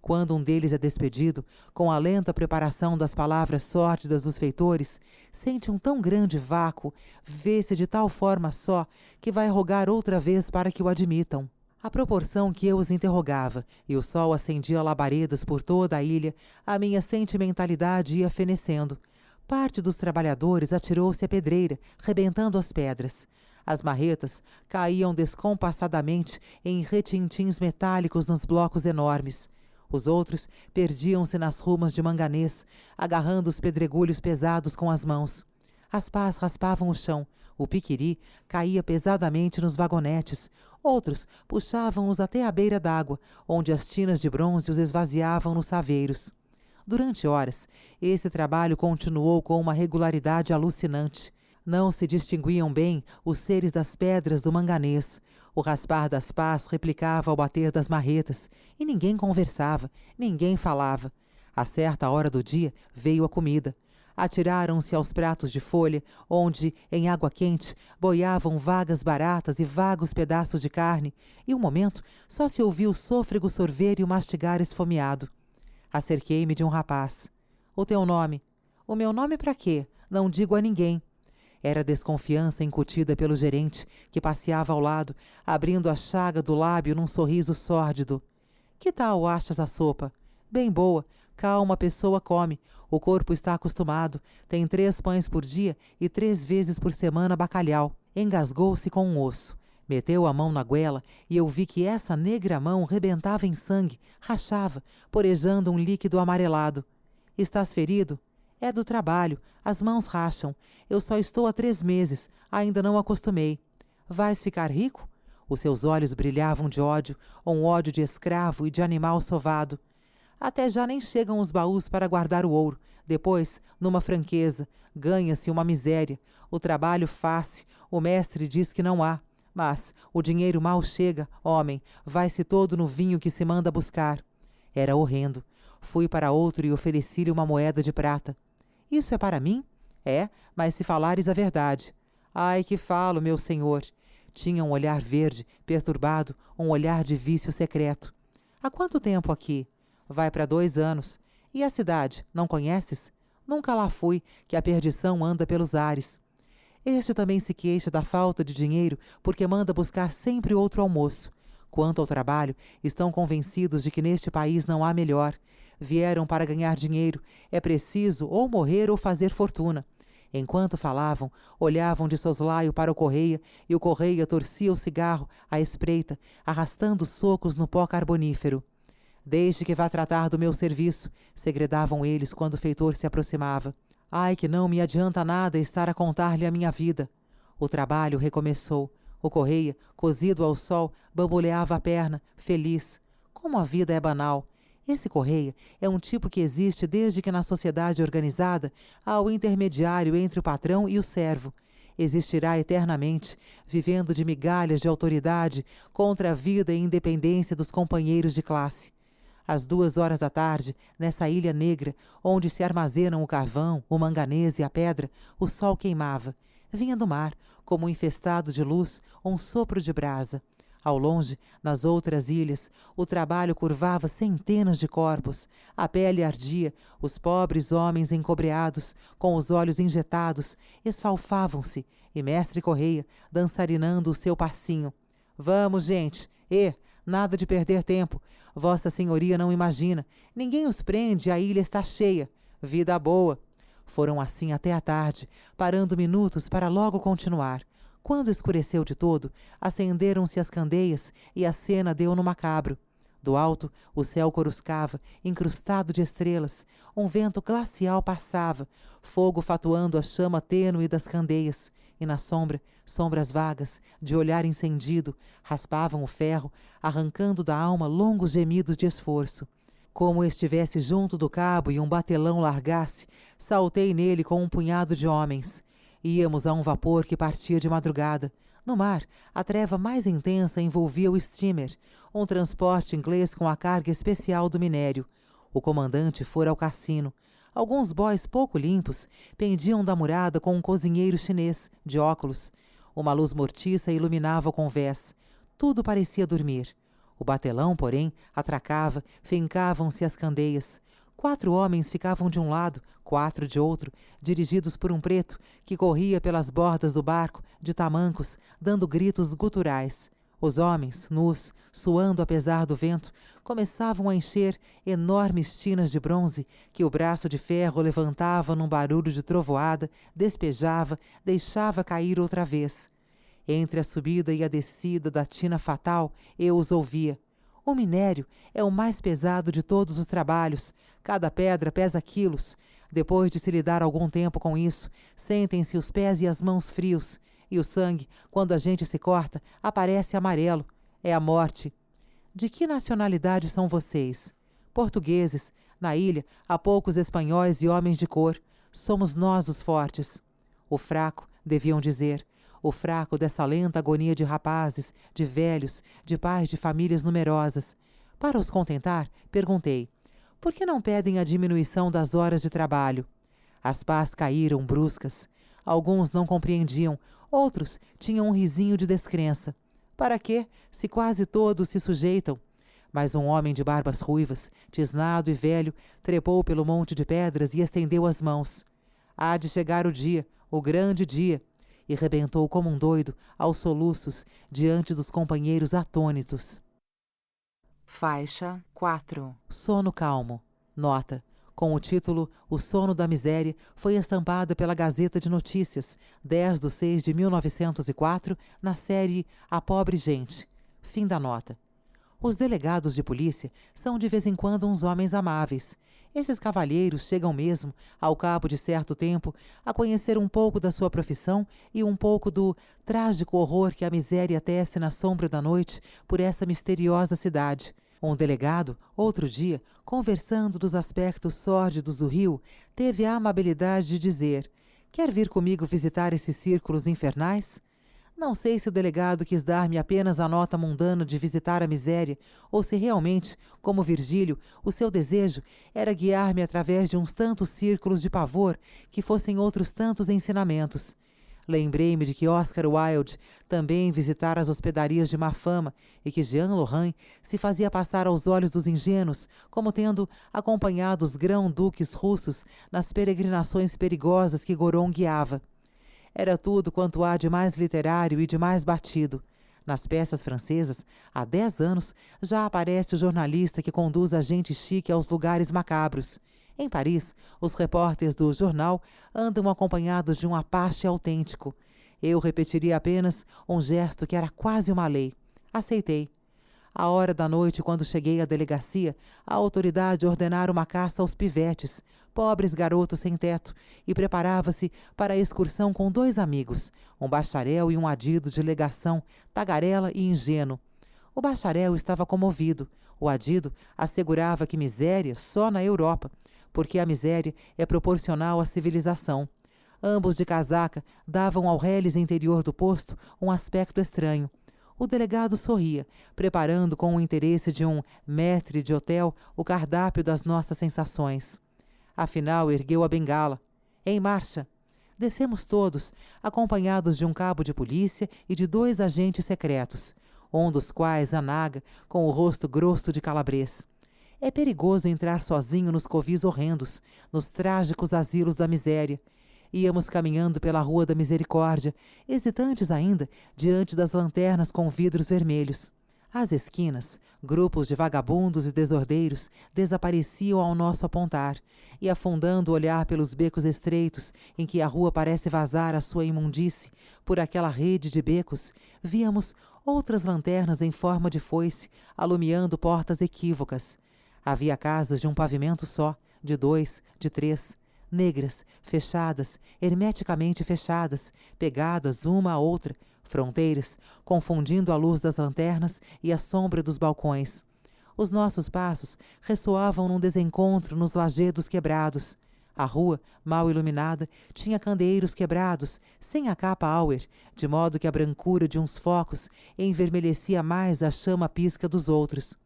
Quando um deles é despedido, com a lenta preparação das palavras sórdidas dos feitores, sente um tão grande vácuo, vê-se de tal forma só, que vai rogar outra vez para que o admitam. À proporção que eu os interrogava, e o sol acendia labaredas por toda a ilha, a minha sentimentalidade ia fenecendo. Parte dos trabalhadores atirou-se à pedreira, rebentando as pedras. As marretas caíam descompassadamente em retintins metálicos nos blocos enormes. Os outros perdiam-se nas rumas de manganês, agarrando os pedregulhos pesados com as mãos. As pás raspavam o chão, o piquiri caía pesadamente nos vagonetes, outros puxavam-os até à beira d'água, onde as tinas de bronze os esvaziavam nos saveiros. Durante horas, esse trabalho continuou com uma regularidade alucinante. Não se distinguiam bem os seres das pedras do manganês. O raspar das pás replicava ao bater das marretas, e ninguém conversava, ninguém falava. A certa hora do dia veio a comida. Atiraram-se aos pratos de folha, onde, em água quente, boiavam vagas baratas e vagos pedaços de carne, e um momento só se ouviu o sôfrego sorver e o mastigar esfomeado. Acerquei-me de um rapaz. "O teu nome?" "O meu nome para quê? Não digo a ninguém." Era a desconfiança incutida pelo gerente, que passeava ao lado, abrindo a chaga do lábio num sorriso sórdido. Que tal achas a sopa? Bem boa, calma pessoa come, o corpo está acostumado, tem 3 pães por dia e 3 vezes por semana bacalhau. Engasgou-se com um osso. Meteu a mão na goela e eu vi que essa negra mão rebentava em sangue, rachava, porejando um líquido amarelado. Estás ferido? É do trabalho, as mãos racham. Eu só estou há 3 meses, ainda não acostumei. Vais ficar rico? Os seus olhos brilhavam de ódio, um ódio de escravo e de animal sovado. Até já nem chegam os baús para guardar o ouro. Depois, numa franqueza, ganha-se uma miséria. O trabalho faz-se, o mestre diz que não há. Mas o dinheiro mal chega, homem, vai-se todo no vinho que se manda buscar. Era horrendo. Fui para outro e ofereci-lhe uma moeda de prata. Isso é para mim? É, mas se falares a verdade. Ai, que falo, meu senhor. Tinha um olhar verde, perturbado, um olhar de vício secreto. Há quanto tempo aqui? Vai para 2 anos. E a cidade, não conheces? Nunca lá fui, que a perdição anda pelos ares. Este também se queixa da falta de dinheiro porque manda buscar sempre outro almoço. Quanto ao trabalho, estão convencidos de que neste país não há melhor. Vieram para ganhar dinheiro, é preciso ou morrer ou fazer fortuna. Enquanto falavam, olhavam de soslaio para o Correia e o Correia torcia o cigarro à espreita, arrastando socos no pó carbonífero. Deixe que vá tratar do meu serviço, segredavam eles quando o feitor se aproximava. Ai, que não me adianta nada estar a contar-lhe a minha vida. O trabalho recomeçou. O Correia, cozido ao sol, bamboleava a perna, feliz. Como a vida é banal. Esse Correia é um tipo que existe desde que na sociedade organizada há o intermediário entre o patrão e o servo. Existirá eternamente, vivendo de migalhas de autoridade contra a vida e independência dos companheiros de classe. Às 2 horas da tarde, nessa ilha negra, onde se armazenam o carvão, o manganês e a pedra, o sol queimava. Vinha do mar, como infestado de luz, um sopro de brasa. Ao longe, nas outras ilhas, o trabalho curvava centenas de corpos, a pele ardia, os pobres homens encobreados, com os olhos injetados, esfalfavam-se, e mestre Correia, dançarinando o seu passinho. Vamos, gente! Nada de perder tempo. Vossa Senhoria não imagina. Ninguém os prende, a ilha está cheia. Vida boa. Foram assim até a tarde, parando minutos para logo continuar. Quando escureceu de todo, acenderam-se as candeias e a cena deu no macabro. Do alto, o céu coruscava, incrustado de estrelas. Um vento glacial passava, fogo fatuando a chama tênue das candeias. E na sombra, sombras vagas, de olhar incendido, raspavam o ferro, arrancando da alma longos gemidos de esforço. Como estivesse junto do cabo e um batelão largasse, saltei nele com um punhado de homens. Íamos a um vapor que partia de madrugada. No mar, a treva mais intensa envolvia o steamer, um transporte inglês com a carga especial do minério. O comandante fora ao cassino. Alguns bois pouco limpos pendiam da murada com um cozinheiro chinês, de óculos. Uma luz mortiça iluminava o convés. Tudo parecia dormir. O batelão, porém, atracava, fincavam-se as candeias. 4 homens ficavam de um lado, 4 de outro, dirigidos por um preto que corria pelas bordas do barco, de tamancos, dando gritos guturais. Os homens, nus, suando apesar do vento, começavam a encher enormes tinas de bronze que o braço de ferro levantava num barulho de trovoada, despejava, deixava cair outra vez. Entre a subida e a descida da tina fatal, eu os ouvia. O minério é o mais pesado de todos os trabalhos. Cada pedra pesa quilos. Depois de se lidar algum tempo com isso, sentem-se os pés e as mãos frios. E o sangue, quando a gente se corta, aparece amarelo. É a morte. De que nacionalidade são vocês? Portugueses. Na ilha, há poucos espanhóis e homens de cor. Somos nós os fortes. O fraco, deviam dizer. O fraco dessa lenta agonia de rapazes, de velhos, de pais de famílias numerosas. Para os contentar, perguntei, por que não pedem a diminuição das horas de trabalho? As pás caíram bruscas. Alguns não compreendiam, outros tinham um risinho de descrença. Para quê, se quase todos se sujeitam? Mas um homem de barbas ruivas, tisnado e velho, trepou pelo monte de pedras e estendeu as mãos. Há de chegar o dia, o grande dia, e rebentou como um doido, aos soluços, diante dos companheiros atônitos. Faixa 4. Sono calmo. Nota. Com o título O Sono da Miséria, foi estampada pela Gazeta de Notícias, 10/6/1904, na série A Pobre Gente. Fim da nota. Os delegados de polícia são de vez em quando uns homens amáveis. Esses cavalheiros chegam mesmo, ao cabo de certo tempo, a conhecer um pouco da sua profissão e um pouco do trágico horror que a miséria tece na sombra da noite por essa misteriosa cidade. Um delegado, outro dia, conversando dos aspectos sórdidos do rio, teve a amabilidade de dizer: "Quer vir comigo visitar esses círculos infernais?" Não sei se o delegado quis dar-me apenas a nota mundana de visitar a miséria, ou se realmente, como Virgílio, o seu desejo era guiar-me através de uns tantos círculos de pavor que fossem outros tantos ensinamentos. Lembrei-me de que Oscar Wilde também visitara as hospedarias de má fama e que Jean Lorrain se fazia passar aos olhos dos ingênuos como tendo acompanhado os grão-duques russos nas peregrinações perigosas que Goron guiava. Era tudo quanto há de mais literário e de mais batido. Nas peças francesas, há 10 anos, já aparece o jornalista que conduz a gente chique aos lugares macabros. Em Paris, os repórteres do jornal andam acompanhados de um apache autêntico. Eu repetiria apenas um gesto que era quase uma lei. Aceitei. À hora da noite, quando cheguei à delegacia, a autoridade ordenara uma caça aos pivetes, pobres garotos sem teto, e preparava-se para a excursão com 2 amigos, um bacharel e um adido de legação, tagarela e ingênuo. O bacharel estava comovido. O adido assegurava que miséria só na Europa, porque a miséria é proporcional à civilização. Ambos de casaca davam ao reles interior do posto um aspecto estranho. O delegado sorria, preparando com o interesse de um maître de hotel o cardápio das nossas sensações. Afinal, ergueu a bengala. Em marcha! Descemos todos, acompanhados de um cabo de polícia e de 2 agentes secretos, um dos quais anaga, com o rosto grosso de calabrês. É perigoso entrar sozinho nos covis horrendos, nos trágicos asilos da miséria. Íamos caminhando pela Rua da Misericórdia, hesitantes ainda diante das lanternas com vidros vermelhos. Às esquinas, grupos de vagabundos e desordeiros desapareciam ao nosso apontar, e afundando o olhar pelos becos estreitos em que a rua parece vazar a sua imundície, por aquela rede de becos, víamos outras lanternas em forma de foice, alumiando portas equívocas. Havia casas de um pavimento só, de 2, de 3, negras, fechadas, hermeticamente fechadas, pegadas uma à outra, fronteiras, confundindo a luz das lanternas e a sombra dos balcões. Os nossos passos ressoavam num desencontro nos lajedos quebrados. A rua, mal iluminada, tinha candeeiros quebrados, sem a capa auer, de modo que a brancura de uns focos envermelhecia mais a chama-pisca dos outros.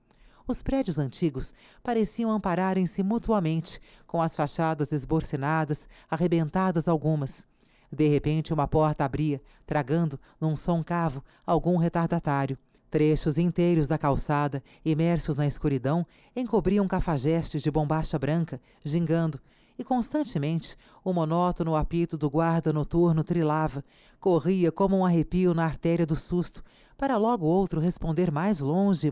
Os prédios antigos pareciam ampararem-se mutuamente, com as fachadas esborcenadas, arrebentadas algumas. De repente uma porta abria, tragando, num som cavo, algum retardatário. Trechos inteiros da calçada, imersos na escuridão, encobriam cafajestes de bombacha branca, gingando, e constantemente o monótono apito do guarda noturno trilava, corria como um arrepio na artéria do susto, para logo outro responder mais longe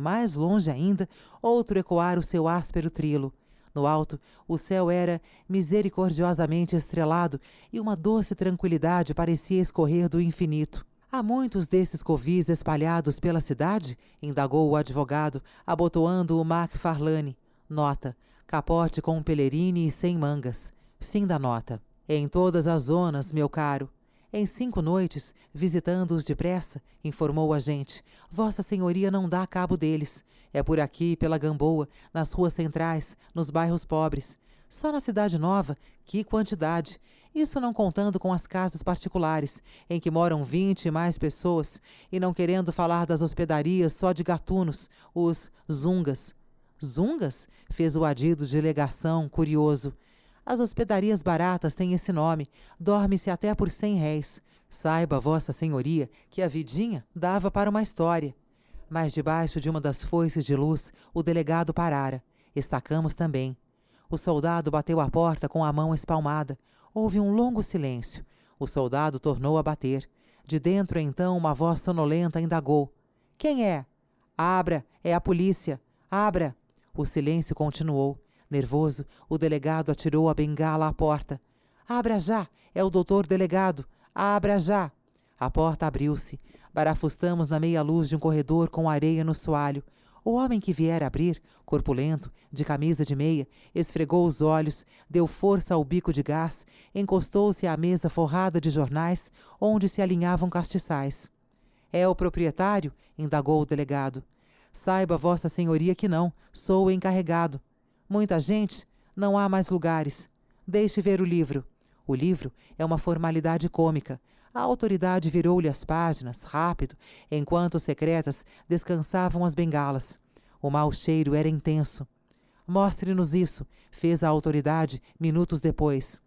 ainda, outro ecoar o seu áspero trilo. No alto, o céu era misericordiosamente estrelado e uma doce tranquilidade parecia escorrer do infinito. Há muitos desses covis espalhados pela cidade? Indagou o advogado, abotoando o Macfarlane. Nota: capote com pelerine e sem mangas. Fim da nota. Em todas as zonas, meu caro. Em 5 noites, visitando-os depressa, informou o agente, Vossa Senhoria não dá cabo deles. É por aqui, pela Gamboa, nas ruas centrais, nos bairros pobres. Só na Cidade Nova, que quantidade! Isso não contando com as casas particulares, em que moram 20 e mais pessoas, e não querendo falar das hospedarias só de gatunos, os zungas. Zungas? Fez o adido de legação, curioso. As hospedarias baratas têm esse nome, dorme-se até por 100 réis. Saiba, Vossa Senhoria, que a vidinha dava para uma história. Mas debaixo de uma das foices de luz, o delegado parara. Estacamos também. O soldado bateu à porta com a mão espalmada. Houve um longo silêncio. O soldado tornou a bater. De dentro, então, uma voz sonolenta indagou. Quem é? Abra, é a polícia. Abra! O silêncio continuou. Nervoso, o delegado atirou a bengala à porta. Abra já! É o doutor delegado! Abra já! A porta abriu-se. Barafustamos na meia-luz de um corredor com areia no soalho. O homem que viera abrir, corpulento, de camisa de meia, esfregou os olhos, deu força ao bico de gás, encostou-se à mesa forrada de jornais, onde se alinhavam castiçais. É o proprietário? Indagou o delegado. Saiba vossa senhoria que não, sou o encarregado. Muita gente? Não há mais lugares. Deixe ver o livro. O livro é uma formalidade cômica. A autoridade virou-lhe as páginas, rápido, enquanto secretas descansavam as bengalas. O mau cheiro era intenso. Mostre-nos isso, fez a autoridade minutos depois.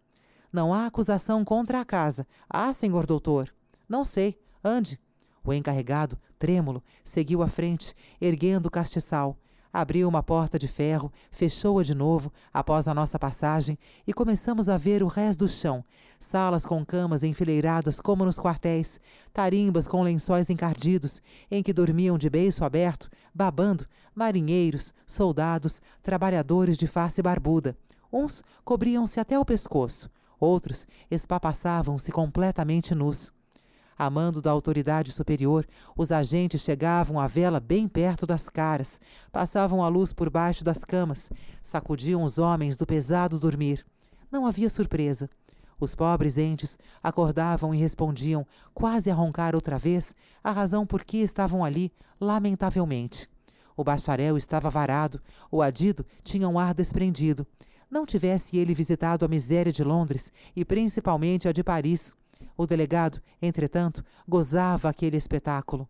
Não há acusação contra a casa. Ah, senhor doutor. Não sei. Ande. O encarregado, trêmulo, seguiu à frente, erguendo o castiçal. Abriu uma porta de ferro, fechou-a de novo, após a nossa passagem, e começamos a ver o rés do chão. Salas com camas enfileiradas como nos quartéis, tarimbas com lençóis encardidos, em que dormiam de beiço aberto, babando, marinheiros, soldados, trabalhadores de face barbuda. Uns cobriam-se até o pescoço, outros espapaçavam-se completamente nus. A mando da autoridade superior, os agentes chegavam à vela bem perto das caras, passavam a luz por baixo das camas, sacudiam os homens do pesado dormir. Não havia surpresa. Os pobres entes acordavam e respondiam, quase a roncar outra vez, a razão por que estavam ali, lamentavelmente. O bacharel estava varado, o adido tinha um ar desprendido. Não tivesse ele visitado a miséria de Londres e principalmente a de Paris. O delegado, entretanto, gozava aquele espetáculo.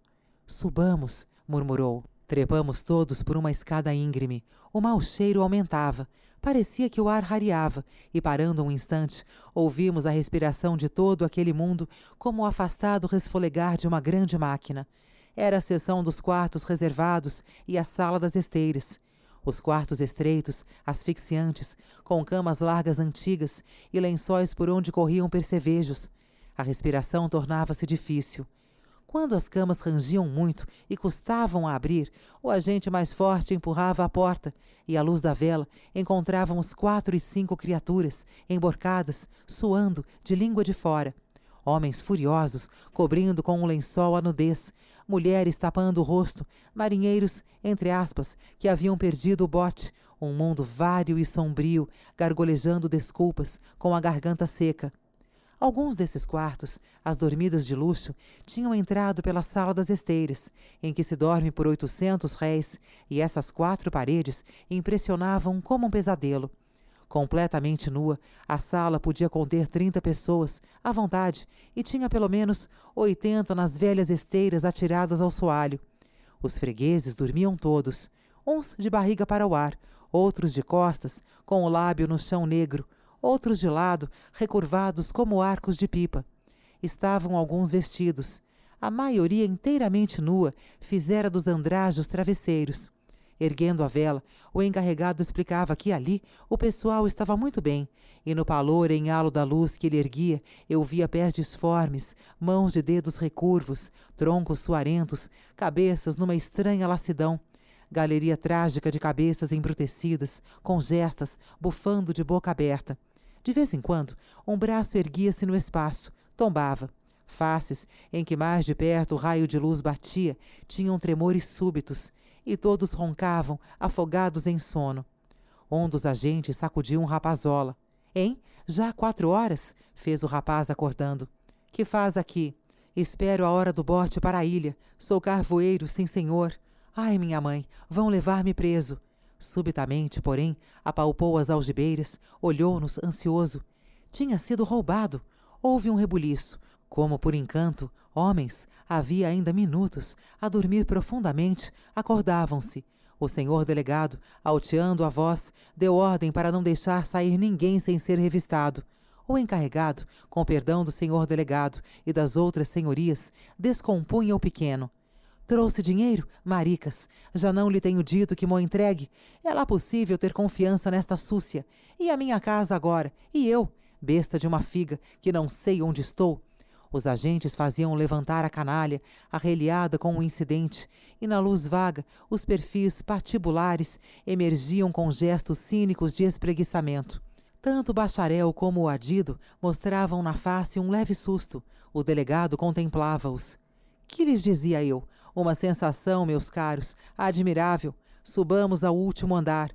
Subamos, murmurou. Trepamos todos por uma escada íngreme. O mau cheiro aumentava. Parecia que o ar rareava, e parando um instante, ouvimos a respiração de todo aquele mundo como o afastado resfolegar de uma grande máquina. Era a seção dos quartos reservados e a sala das esteiras. Os quartos estreitos, asfixiantes, com camas largas antigas e lençóis por onde corriam percevejos. A respiração tornava-se difícil. Quando as camas rangiam muito e custavam a abrir, o agente mais forte empurrava a porta e, à luz da vela, encontrávamos 4 e 5 criaturas, emborcadas, suando, de língua de fora. Homens furiosos, cobrindo com um lençol a nudez, mulheres tapando o rosto, marinheiros, entre aspas, que haviam perdido o bote, um mundo vário e sombrio, gargolejando desculpas, com a garganta seca. Alguns desses quartos, as dormidas de luxo, tinham entrado pela sala das esteiras, em que se dorme por 800 réis, e essas 4 paredes impressionavam como um pesadelo. Completamente nua, a sala podia conter 30 pessoas, à vontade, e tinha pelo menos 80 nas velhas esteiras atiradas ao soalho. Os fregueses dormiam todos, uns de barriga para o ar, outros de costas, com o lábio no chão negro, outros de lado, recurvados como arcos de pipa. Estavam alguns vestidos. A maioria inteiramente nua, fizera dos andrajos travesseiros. Erguendo a vela, o encarregado explicava que ali o pessoal estava muito bem, e no palor em halo da luz que ele erguia, eu via pés disformes, mãos de dedos recurvos, troncos suarentos, cabeças numa estranha lassidão, galeria trágica de cabeças embrutecidas, com gestas, bufando de boca aberta. De vez em quando, um braço erguia-se no espaço, tombava. Faces, em que mais de perto o raio de luz batia, tinham tremores súbitos, e todos roncavam, afogados em sono. Um dos agentes sacudiu um rapazola. — Hein? Já há 4 horas? — fez o rapaz acordando. — Que faz aqui? — Espero a hora do bote para a ilha. Sou carvoeiro, sim senhor. Ai, minha mãe, vão levar-me preso. Subitamente, porém, apalpou as algibeiras, olhou-nos ansioso. Tinha sido roubado. Houve um rebuliço. Como por encanto, homens, havia ainda minutos, a dormir profundamente, acordavam-se. O senhor delegado, alteando a voz, deu ordem para não deixar sair ninguém sem ser revistado. O encarregado, com perdão do senhor delegado e das outras senhorias, descompunha o pequeno. Trouxe dinheiro? Maricas, já não lhe tenho dito que mo entregue? É lá possível ter confiança nesta súcia? E a minha casa agora? E eu? Besta de uma figa, que não sei onde estou? Os agentes faziam levantar a canalha, arreliada com o incidente, e na luz vaga, os perfis patibulares emergiam com gestos cínicos de espreguiçamento. Tanto o bacharel como o adido mostravam na face um leve susto. O delegado contemplava-os. Que lhes dizia eu? Uma sensação, meus caros, admirável. Subamos ao último andar.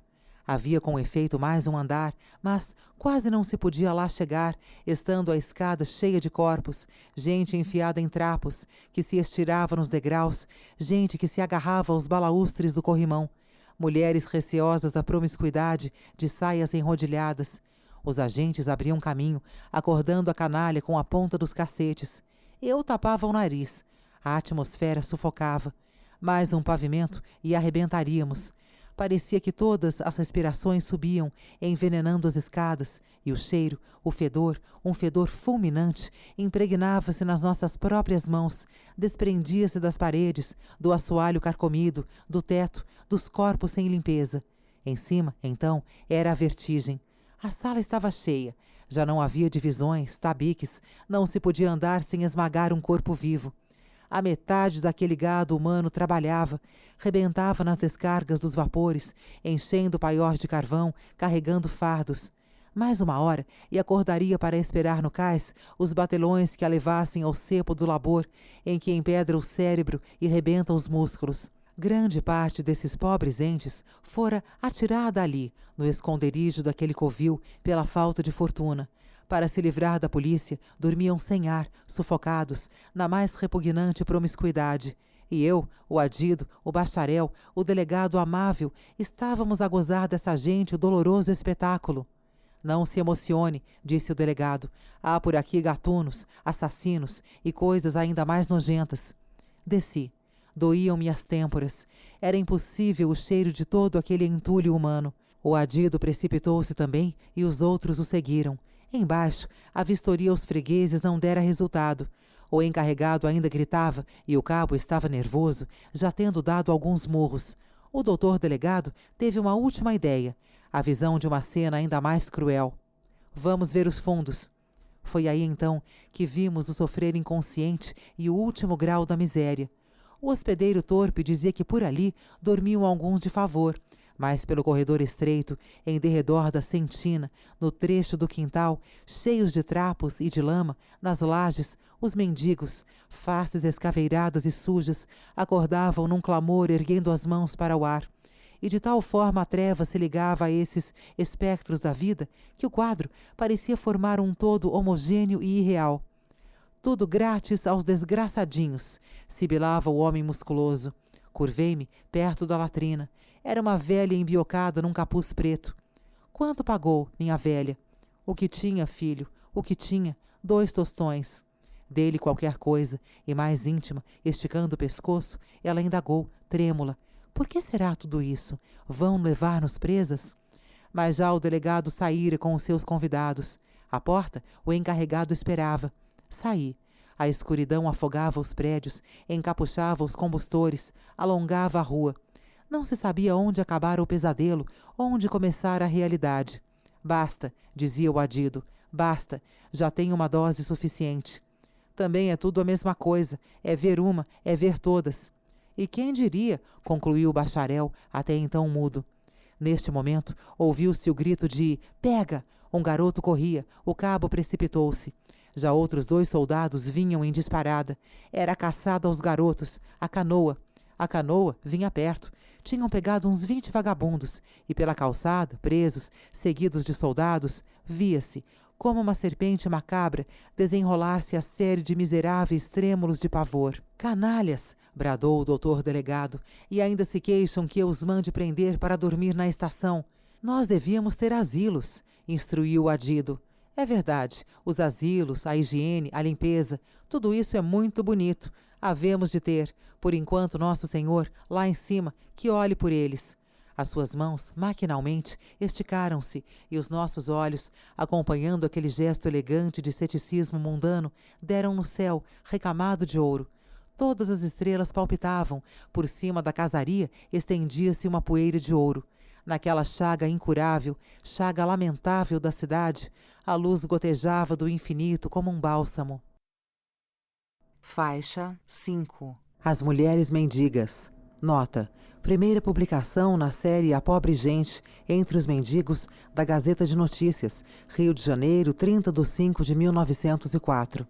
Havia com efeito mais um andar, mas quase não se podia lá chegar, estando a escada cheia de corpos, gente enfiada em trapos, que se estirava nos degraus, gente que se agarrava aos balaústres do corrimão, mulheres receosas da promiscuidade, de saias enrodilhadas. Os agentes abriam caminho, acordando a canalha com a ponta dos cacetes. Eu tapava o nariz. A atmosfera sufocava. Mais um pavimento e arrebentaríamos. Parecia que todas as respirações subiam, envenenando as escadas, e o cheiro, o fedor, um fedor fulminante, impregnava-se nas nossas próprias mãos, desprendia-se das paredes, do assoalho carcomido, do teto, dos corpos sem limpeza. Em cima, então, era a vertigem. A sala estava cheia. Já não havia divisões, tabiques, não se podia andar sem esmagar um corpo vivo. A metade daquele gado humano trabalhava, rebentava nas descargas dos vapores, enchendo paióis de carvão, carregando fardos. Mais uma hora e acordaria para esperar no cais os batelões que a levassem ao cepo do labor, em que empedra o cérebro e rebenta os músculos. Grande parte desses pobres entes fora atirada ali, no esconderijo daquele covil, pela falta de fortuna. Para se livrar da polícia, dormiam sem ar, sufocados, na mais repugnante promiscuidade. E eu, o adido, o bacharel, o delegado amável, estávamos a gozar dessa gente o doloroso espetáculo. Não se emocione, disse o delegado. Há por aqui gatunos, assassinos e coisas ainda mais nojentas. Desci. Doíam-me as têmporas. Era impossível o cheiro de todo aquele entulho humano. O adido precipitou-se também e os outros o seguiram. Embaixo, a vistoria aos fregueses não dera resultado. O encarregado ainda gritava e o cabo estava nervoso, já tendo dado alguns murros. O doutor delegado teve uma última ideia, a visão de uma cena ainda mais cruel. Vamos ver os fundos. Foi aí então que vimos o sofrer inconsciente e o último grau da miséria. O hospedeiro torpe dizia que por ali dormiam alguns de favor, mas pelo corredor estreito, em derredor da sentina, no trecho do quintal, cheios de trapos e de lama, nas lajes, os mendigos, faces escaveiradas e sujas, acordavam num clamor erguendo as mãos para o ar. E de tal forma a treva se ligava a esses espectros da vida, que o quadro parecia formar um todo homogêneo e irreal. Tudo grátis aos desgraçadinhos, sibilava o homem musculoso. Curvei-me perto da latrina. Era uma velha embiocada num capuz preto. Quanto pagou, minha velha? O que tinha, filho, o que tinha? 2 tostões. Dei-lhe qualquer coisa, e mais íntima, esticando o pescoço, ela indagou, trêmula. Por que será tudo isso? Vão levar-nos presas? Mas já o delegado saíra com os seus convidados. À porta, o encarregado esperava. Saí. A escuridão afogava os prédios, encapuchava os combustores, alongava a rua. Não se sabia onde acabara o pesadelo, onde começara a realidade. Basta, dizia o adido, basta, já tenho uma dose suficiente. Também é tudo a mesma coisa, é ver uma, é ver todas. E quem diria, concluiu o bacharel, até então mudo. Neste momento, ouviu-se o grito de "Pega!". Um garoto corria, o cabo precipitou-se. Já outros 2 soldados vinham em disparada. Era a caçada aos garotos, a canoa. A canoa vinha perto. Tinham pegado uns 20 vagabundos, e pela calçada, presos, seguidos de soldados, via-se, como uma serpente macabra, desenrolar-se a série de miseráveis trêmulos de pavor. "Canalhas!", bradou o doutor delegado, "e ainda se queixam que eu os mande prender para dormir na estação. Nós devíamos ter asilos", instruiu o adido. "É verdade, os asilos, a higiene, a limpeza, tudo isso é muito bonito. Havemos de ter, por enquanto Nosso Senhor, lá em cima, que olhe por eles." As suas mãos, maquinalmente, esticaram-se, e os nossos olhos, acompanhando aquele gesto elegante de ceticismo mundano, deram no céu, recamado de ouro. Todas as estrelas palpitavam, por cima da casaria estendia-se uma poeira de ouro. Naquela chaga incurável, chaga lamentável da cidade, a luz gotejava do infinito como um bálsamo. Faixa 5. As Mulheres Mendigas. Nota: primeira publicação na série A Pobre Gente, Entre os Mendigos, da Gazeta de Notícias, Rio de Janeiro, 30/5/1904.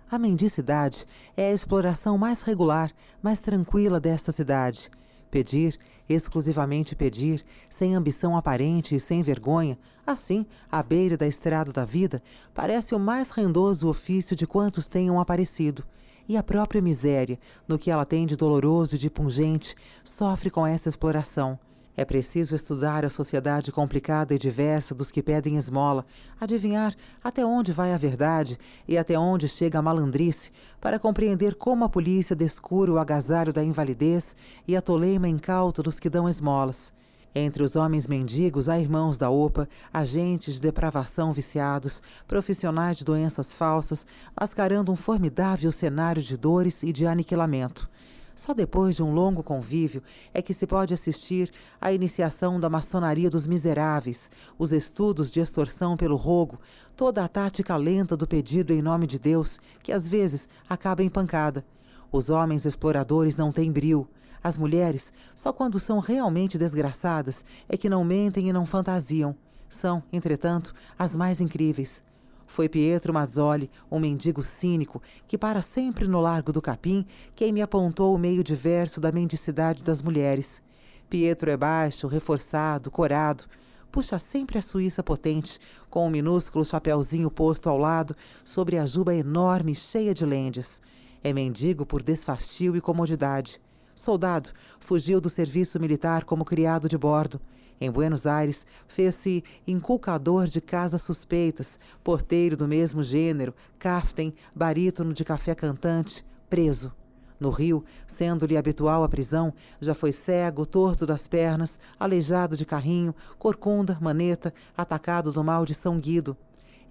A mendicidade é a exploração mais regular, mais tranquila desta cidade. Pedir, exclusivamente pedir, sem ambição aparente e sem vergonha, assim, à beira da estrada da vida, parece o mais rendoso ofício de quantos tenham aparecido. E a própria miséria, no que ela tem de doloroso e de pungente, sofre com essa exploração. É preciso estudar a sociedade complicada e diversa dos que pedem esmola, adivinhar até onde vai a verdade e até onde chega a malandrice, para compreender como a polícia descura o agasalho da invalidez e a toleima incauta dos que dão esmolas. Entre os homens mendigos há irmãos da OPA, agentes de depravação viciados, profissionais de doenças falsas, mascarando um formidável cenário de dores e de aniquilamento. Só depois de um longo convívio é que se pode assistir à iniciação da maçonaria dos miseráveis, os estudos de extorsão pelo rogo, toda a tática lenta do pedido em nome de Deus, que às vezes acaba em pancada. Os homens exploradores não têm brio. As mulheres, só quando são realmente desgraçadas, é que não mentem e não fantasiam. São, entretanto, as mais incríveis. Foi Pietro Mazzoli, um mendigo cínico, que para sempre no Largo do Capim, quem me apontou o meio diverso da mendicidade das mulheres. Pietro é baixo, reforçado, corado. Puxa sempre a Suíça potente, com um minúsculo chapeuzinho posto ao lado, sobre a juba enorme cheia de lendes. É mendigo por desfastio e comodidade. Soldado, fugiu do serviço militar como criado de bordo. Em Buenos Aires, fez-se inculcador de casas suspeitas, porteiro do mesmo gênero, caftem, barítono de café cantante, preso. No Rio, sendo-lhe habitual a prisão, já foi cego, torto das pernas, aleijado de carrinho, corcunda, maneta, atacado do mal de São Guido.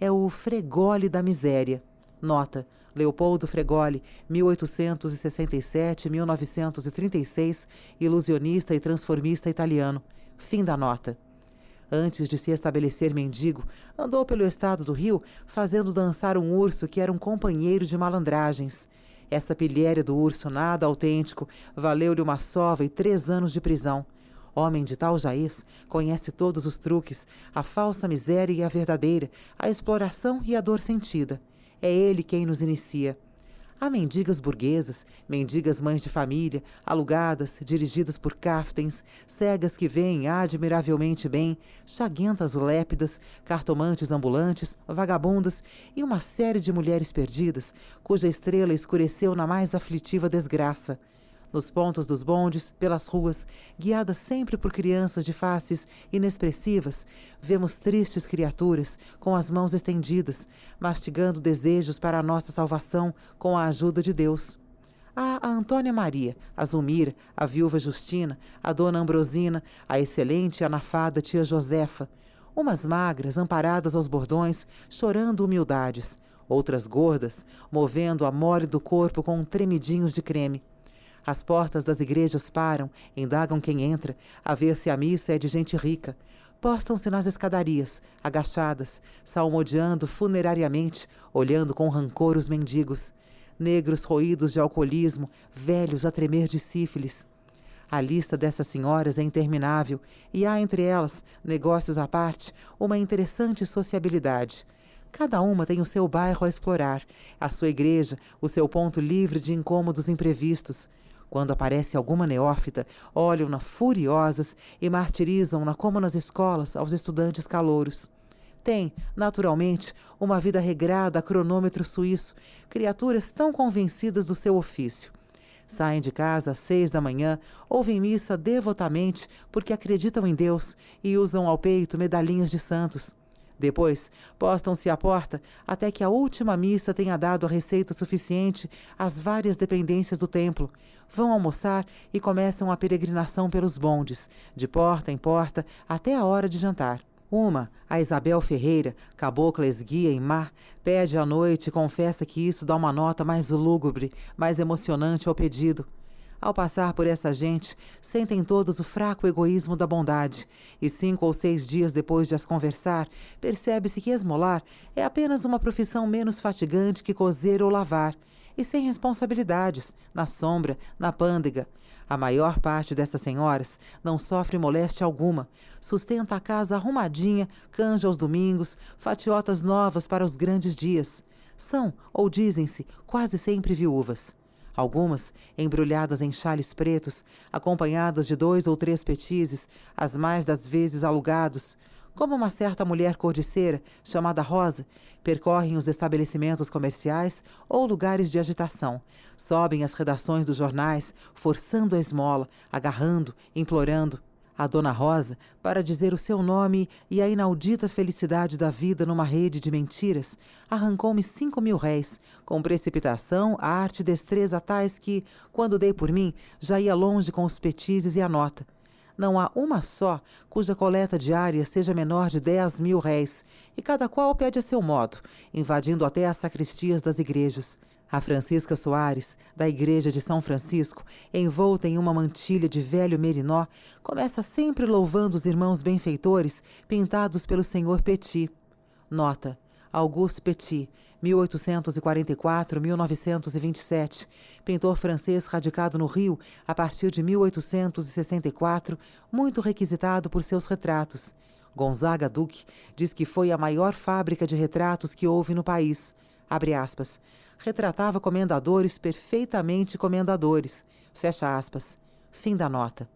É o Fregoli da miséria. Nota: Leopoldo Fregoli, 1867-1936, ilusionista e transformista italiano. Fim da nota. Antes de se estabelecer mendigo, andou pelo estado do Rio fazendo dançar um urso que era um companheiro de malandragens. Essa pilhéria do urso nada autêntico valeu-lhe uma sova e 3 anos de prisão. Homem de tal jaez, conhece todos os truques, a falsa miséria e a verdadeira, a exploração e a dor sentida. É ele quem nos inicia. Há mendigas burguesas, mendigas mães de família, alugadas, dirigidas por caftens, cegas que veem admiravelmente bem, chaguentas lépidas, cartomantes ambulantes, vagabundas e uma série de mulheres perdidas, cuja estrela escureceu na mais aflitiva desgraça. Nos pontos dos bondes, pelas ruas, guiadas sempre por crianças de faces inexpressivas, vemos tristes criaturas, com as mãos estendidas, mastigando desejos para a nossa salvação com a ajuda de Deus. Há a Antônia Maria, a Zulmira, a viúva Justina, a dona Ambrosina, a excelente e anafada tia Josefa, umas magras, amparadas aos bordões, chorando humildades, outras gordas, movendo a mole do corpo com tremidinhos de creme. As portas das igrejas param, indagam quem entra, a ver se a missa é de gente rica. Postam-se nas escadarias, agachadas, salmodiando funerariamente, olhando com rancor os mendigos. Negros roídos de alcoolismo, velhos a tremer de sífilis. A lista dessas senhoras é interminável e há entre elas, negócios à parte, uma interessante sociabilidade. Cada uma tem o seu bairro a explorar, a sua igreja, o seu ponto livre de incômodos imprevistos. Quando aparece alguma neófita, olham-na furiosas e martirizam-na como nas escolas aos estudantes calouros. Tem, naturalmente, uma vida regrada a cronômetro suíço, criaturas tão convencidas do seu ofício. Saem de casa às 6 da manhã, ouvem missa devotamente porque acreditam em Deus e usam ao peito medalhinhas de santos. Depois, postam-se à porta até que a última missa tenha dado a receita suficiente às várias dependências do templo. Vão almoçar e começam a peregrinação pelos bondes, de porta em porta, até a hora de jantar. Uma, a Isabel Ferreira, cabocla esguia em mar, pede à noite e confessa que isso dá uma nota mais lúgubre, mais emocionante ao pedido. Ao passar por essa gente, sentem todos o fraco egoísmo da bondade, e 5 ou 6 dias depois de as conversar, percebe-se que esmolar é apenas uma profissão menos fatigante que cozer ou lavar, e sem responsabilidades, na sombra, na pândega. A maior parte dessas senhoras não sofre moléstia alguma, sustenta a casa arrumadinha, canja aos domingos, fatiotas novas para os grandes dias. São, ou dizem-se, quase sempre viúvas. Algumas, embrulhadas em xales pretos, acompanhadas de 2 ou 3 petizes, as mais das vezes alugados, como uma certa mulher cordiceira, chamada Rosa, percorrem os estabelecimentos comerciais ou lugares de agitação, sobem as redações dos jornais, forçando a esmola, agarrando, implorando. A Dona Rosa, para dizer o seu nome e a inaudita felicidade da vida numa rede de mentiras, arrancou-me 5.000 réis, com precipitação, arte e destreza tais que, quando dei por mim, já ia longe com os petizes e a nota. Não há uma só cuja coleta diária seja menor de 10.000 réis, e cada qual pede a seu modo, invadindo até as sacristias das igrejas. A Francisca Soares, da igreja de São Francisco, envolta em uma mantilha de velho merinó, começa sempre louvando os irmãos benfeitores pintados pelo senhor Petit. Nota: Auguste Petit, 1844-1927, pintor francês radicado no Rio a partir de 1864, muito requisitado por seus retratos. Gonzaga Duque diz que foi a maior fábrica de retratos que houve no país. Abre aspas. Retratava comendadores perfeitamente comendadores. Fecha aspas. Fim da nota.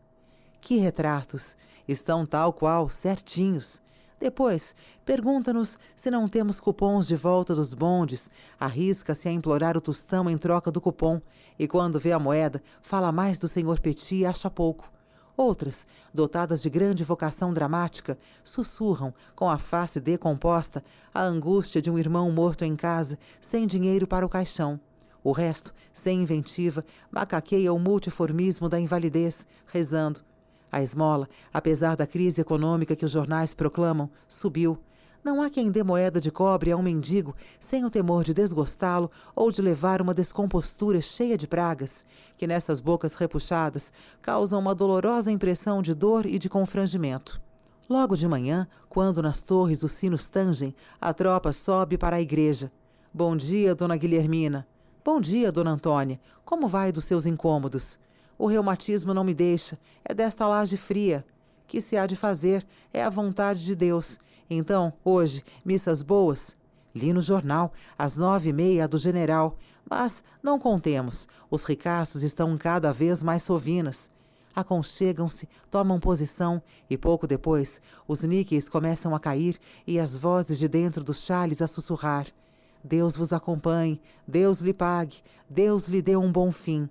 Que retratos! Estão tal qual, certinhos. Depois, pergunta-nos se não temos cupons de volta dos bondes, arrisca-se a implorar o tostão em troca do cupom, e quando vê a moeda, fala mais do senhor Petit e acha pouco. Outras, dotadas de grande vocação dramática, sussurram, com a face decomposta, a angústia de um irmão morto em casa, sem dinheiro para o caixão. O resto, sem inventiva, macaqueia o multiformismo da invalidez, rezando. A esmola, apesar da crise econômica que os jornais proclamam, subiu. Não há quem dê moeda de cobre a um mendigo sem o temor de desgostá-lo ou de levar uma descompostura cheia de pragas, que nessas bocas repuxadas causam uma dolorosa impressão de dor e de confrangimento. Logo de manhã, quando nas torres os sinos tangem, a tropa sobe para a igreja. Bom dia, dona Guilhermina. Bom dia, dona Antônia. Como vai dos seus incômodos? O reumatismo não me deixa, é desta laje fria. Que se há de fazer? É a vontade de Deus. Então, hoje, missas boas? Li no jornal, às 9h30 a do general. Mas não contemos, os ricaços estão cada vez mais sovinas. Aconchegam-se, tomam posição, e pouco depois, os níqueis começam a cair e as vozes de dentro dos xales a sussurrar. Deus vos acompanhe, Deus lhe pague, Deus lhe dê um bom fim.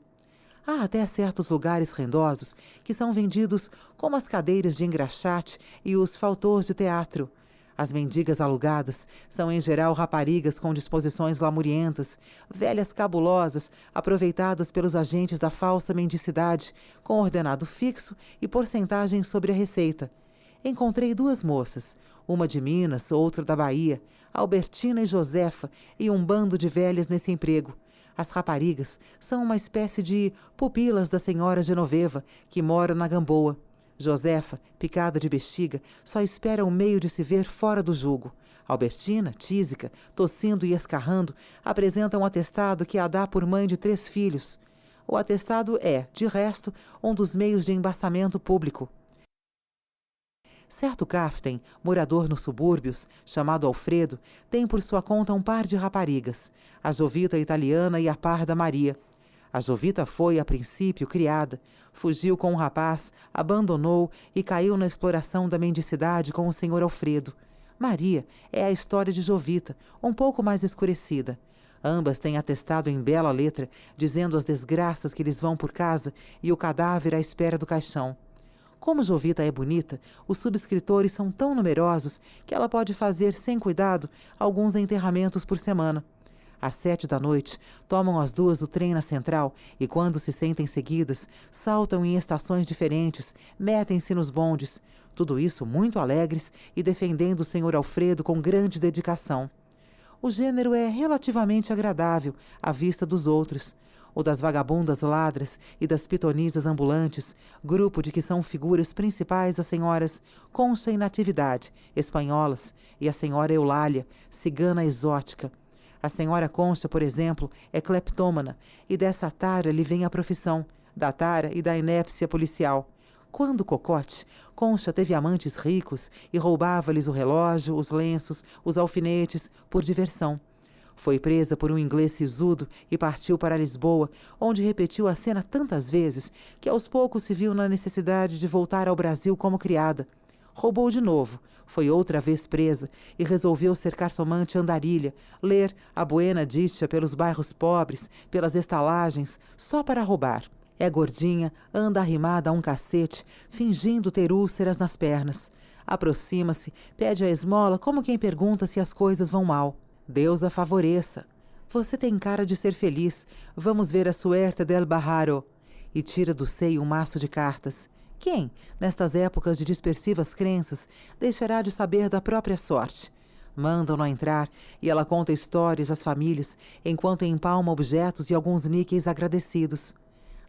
Há até certos lugares rendosos que são vendidos como as cadeiras de engraxate e os faltores de teatro. As mendigas alugadas são em geral raparigas com disposições lamurientas, velhas cabulosas, aproveitadas pelos agentes da falsa mendicidade, com ordenado fixo e porcentagem sobre a receita. Encontrei 2 moças, uma de Minas, outra da Bahia, Albertina e Josefa, e um bando de velhas nesse emprego. As raparigas são uma espécie de pupilas da senhora Genoveva, que mora na Gamboa. Josefa, picada de bexiga, só espera o meio de se ver fora do jugo. Albertina, tísica, tossindo e escarrando, apresenta um atestado que a dá por mãe de 3 filhos. O atestado é, de resto, um dos meios de embaçamento público. Certo caftem, morador nos subúrbios, chamado Alfredo, tem por sua conta um par de raparigas, a Jovita italiana e a parda Maria. A Jovita foi, a princípio, criada, fugiu com um rapaz, abandonou e caiu na exploração da mendicidade com o senhor Alfredo. Maria é a história de Jovita, um pouco mais escurecida. Ambas têm atestado em bela letra, dizendo as desgraças que lhes vão por casa e o cadáver à espera do caixão. Como Jovita é bonita, os subscritores são tão numerosos que ela pode fazer, sem cuidado, alguns enterramentos por semana. Às 7 da noite, tomam as 2 o trem na central e, quando se sentem seguidas, saltam em estações diferentes, metem-se nos bondes. Tudo isso muito alegres e defendendo o senhor Alfredo com grande dedicação. O gênero é relativamente agradável à vista dos outros. o das vagabundas ladras e das pitonisas ambulantes, grupo de que são figuras principais as senhoras Concha e Natividade, espanholas, e a senhora Eulália, cigana exótica. A senhora Concha, por exemplo, é cleptômana, e dessa tara lhe vem a profissão, da tara e da inépcia policial. Quando cocote, Concha teve amantes ricos e roubava-lhes o relógio, os lenços, os alfinetes, por diversão. Foi presa por um inglês sisudo e partiu para Lisboa, onde repetiu a cena tantas vezes que aos poucos se viu na necessidade de voltar ao Brasil como criada. Roubou de novo, foi outra vez presa e resolveu ser cartomante andarilha, ler a Buena Dicha pelos bairros pobres, pelas estalagens, só para roubar. É gordinha, anda arrimada a um cacete, fingindo ter úlceras nas pernas. Aproxima-se, pede a esmola como quem pergunta se as coisas vão mal. Deus a favoreça. Você tem cara de ser feliz. Vamos ver a suerte del Barraro. E tira do seio um maço de cartas. Quem, nestas épocas de dispersivas crenças, deixará de saber da própria sorte? Mandam-no entrar e ela conta histórias às famílias, enquanto empalma objetos e alguns níqueis agradecidos.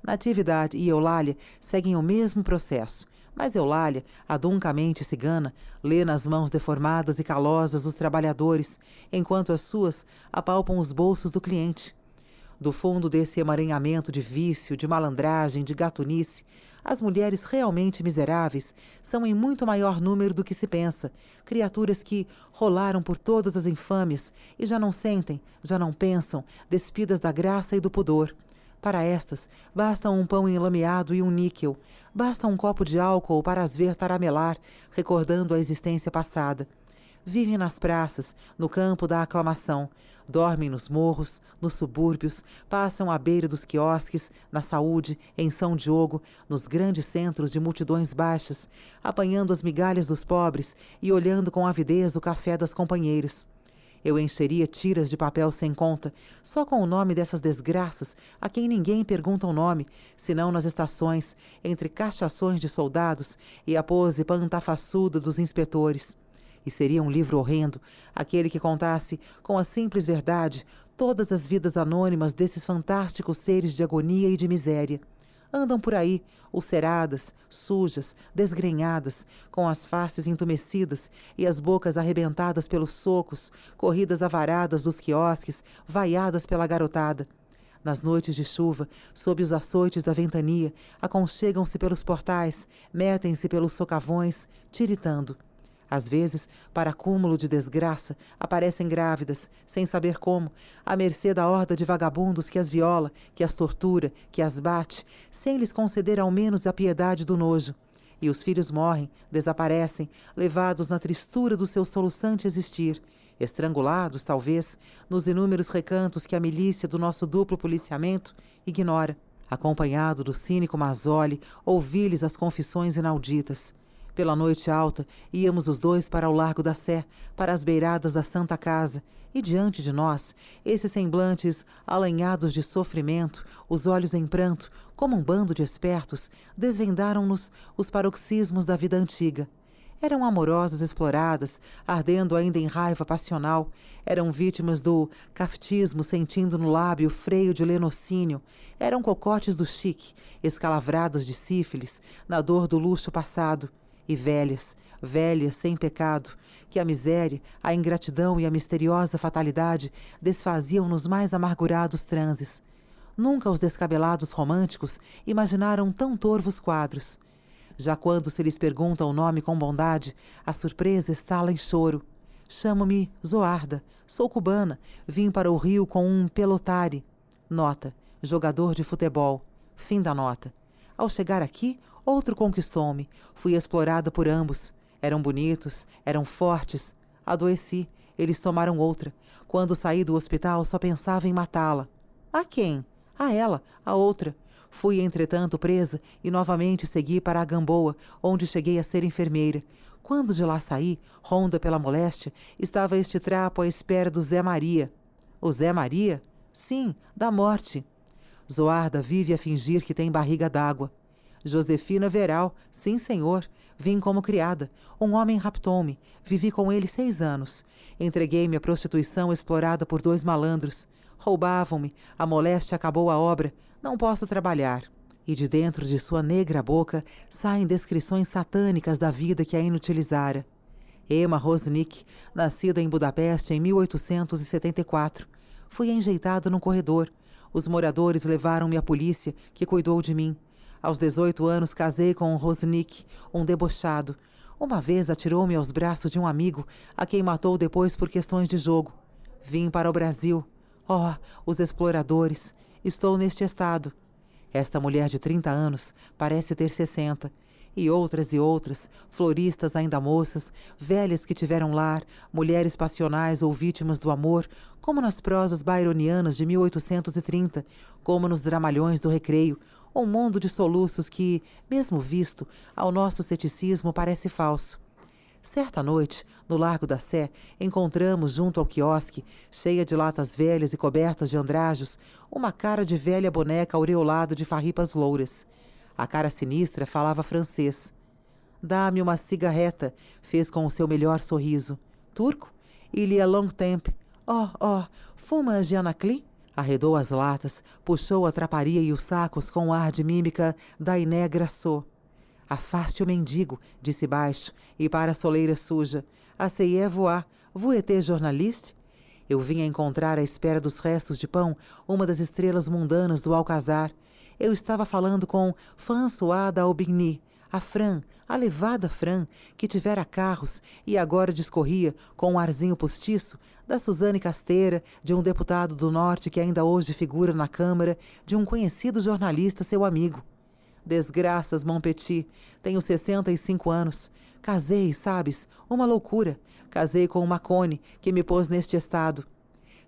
Natividade e Eulália seguem o mesmo processo, mas Eulália, aduncamente cigana, lê nas mãos deformadas e calosas dos trabalhadores, enquanto as suas apalpam os bolsos do cliente. Do fundo desse emaranhamento de vício, de malandragem, de gatunice, as mulheres realmente miseráveis são em muito maior número do que se pensa, criaturas que rolaram por todas as infâmias e já não sentem, já não pensam, despidas da graça e do pudor. Para estas, basta um pão enlameado e um níquel. Basta um copo de álcool para as ver taramelar, recordando a existência passada. Vivem nas praças, no campo da aclamação. Dormem nos morros, nos subúrbios, passam à beira dos quiosques, na Saúde, em São Diogo, nos grandes centros de multidões baixas, apanhando as migalhas dos pobres e olhando com avidez o café das companheiras. Eu encheria tiras de papel sem conta, só com o nome dessas desgraças, a quem ninguém pergunta o nome, senão nas estações, entre cachações de soldados e a pose pantafaçuda dos inspetores. E seria um livro horrendo, aquele que contasse, com a simples verdade, todas as vidas anônimas desses fantásticos seres de agonia e de miséria. Andam por aí, ulceradas, sujas, desgrenhadas, com as faces entumecidas e as bocas arrebentadas pelos socos, corridas avaradas dos quiosques, vaiadas pela garotada. Nas noites de chuva, sob os açoites da ventania, aconchegam-se pelos portais, metem-se pelos socavões, tiritando. Às vezes, para cúmulo de desgraça, aparecem grávidas, sem saber como, à mercê da horda de vagabundos que as viola, que as tortura, que as bate, sem lhes conceder ao menos a piedade do nojo. E os filhos morrem, desaparecem, levados na tristura do seu soluçante existir, estrangulados, talvez, nos inúmeros recantos que a milícia do nosso duplo policiamento ignora. Acompanhado do cínico Mazzoli, ouvi-lhes as confissões inauditas. Pela noite alta, íamos os dois para o Largo da Sé, para as beiradas da Santa Casa, e diante de nós, esses semblantes alanhados de sofrimento, os olhos em pranto, como um bando de espertos, desvendaram-nos os paroxismos da vida antiga. Eram amorosas exploradas, ardendo ainda em raiva passional. Eram vítimas do caftismo, sentindo no lábio freio de lenocínio. Eram cocotes do chique, escalavradas de sífilis, na dor do luxo passado. E velhas, velhas sem pecado, que a miséria, a ingratidão e a misteriosa fatalidade desfaziam nos mais amargurados transes. Nunca os descabelados românticos imaginaram tão torvos quadros. Já quando se lhes pergunta o nome com bondade, a surpresa estala em choro. Chamo-me Zoarda, sou cubana, vim para o Rio com um pelotari. Nota, jogador de futebol. Fim da nota. Ao chegar aqui, outro conquistou-me. Fui explorada por ambos. Eram bonitos, eram fortes. Adoeci. Eles tomaram outra. Quando saí do hospital, só pensava em matá-la. A quem? A ela, a outra. Fui, entretanto, presa e novamente segui para a Gamboa, onde cheguei a ser enfermeira. Quando de lá saí, ronda pela moléstia, estava este trapo à espera do Zé Maria. O Zé Maria? Sim, da morte. Zoarda vive a fingir que tem barriga d'água. Josefina Veral, sim, senhor. Vim como criada. Um homem raptou-me. Vivi com ele 6 anos. Entreguei-me à prostituição explorada por 2 malandros. Roubavam-me, a moléstia acabou a obra, não posso trabalhar. E de dentro de sua negra boca saem descrições satânicas da vida que a inutilizara. Emma Rosnick, nascida em Budapeste em 1874. Fui enjeitada num corredor. Os moradores levaram-me à polícia, que cuidou de mim. Aos 18 anos casei com um Rosnick, um debochado. Uma vez atirou-me aos braços de um amigo, a quem matou depois por questões de jogo. Vim para o Brasil. Oh, os exploradores! Estou neste estado. Esta mulher de 30 anos parece ter 60. E outras, floristas ainda moças, velhas que tiveram lar, mulheres passionais ou vítimas do amor, como nas prosas byronianas de 1830, como nos dramalhões do Recreio, um mundo de soluços que, mesmo visto, ao nosso ceticismo parece falso. Certa noite, no Largo da Sé, encontramos junto ao quiosque, cheia de latas velhas e cobertas de andrajos, uma cara de velha boneca aureolada de farripas louras. A cara sinistra falava francês. Dá-me uma cigarreta, fez com o seu melhor sorriso. Turco? Il y a longtemps. Oh, fuma Gianacli? Arredou as latas, puxou a traparia e os sacos com o ar de mímica d'Ainé Grassot. Afaste o mendigo, disse baixo, e para a soleira suja. Asseyez vous, vous êtes journaliste? Eu vinha encontrar à espera dos restos de pão uma das estrelas mundanas do Alcazar. Eu estava falando com François d'Aubigny, a Fran, a levada Fran, que tivera carros e agora discorria, com um arzinho postiço, da Suzane Casteira, de um deputado do Norte que ainda hoje figura na Câmara, de um conhecido jornalista, seu amigo. Desgraças, mon petit. Tenho 65 anos. Casei, sabes? Uma loucura. Casei com uma cone que me pôs neste estado.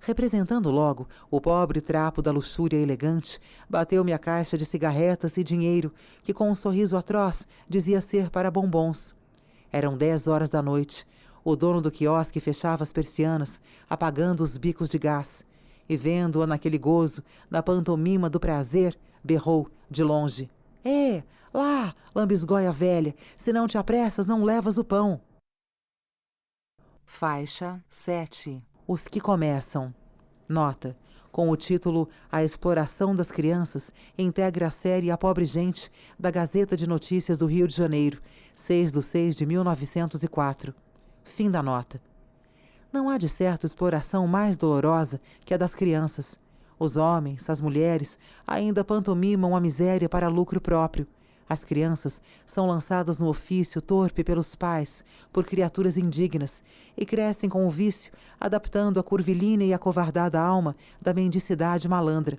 Representando logo o pobre trapo da luxúria elegante, bateu-me a caixa de cigarretas e dinheiro, que com um sorriso atroz dizia ser para bombons. Eram 10 horas da noite. O dono do quiosque fechava as persianas, apagando os bicos de gás. E vendo-a naquele gozo, na pantomima do prazer, berrou, de longe. Lá, lambisgóia velha, se não te apressas, não levas o pão. Faixa 7. Os que começam. Nota. Com o título A Exploração das Crianças, integra a série A Pobre Gente, da Gazeta de Notícias do Rio de Janeiro, 6/6/1904. Fim da nota. Não há de certo exploração mais dolorosa que a das crianças. Os homens, as mulheres, ainda pantomimam a miséria para lucro próprio. As crianças são lançadas no ofício torpe pelos pais, por criaturas indignas, e crescem com o vício, adaptando a curvilínea e acovardada alma da mendicidade malandra.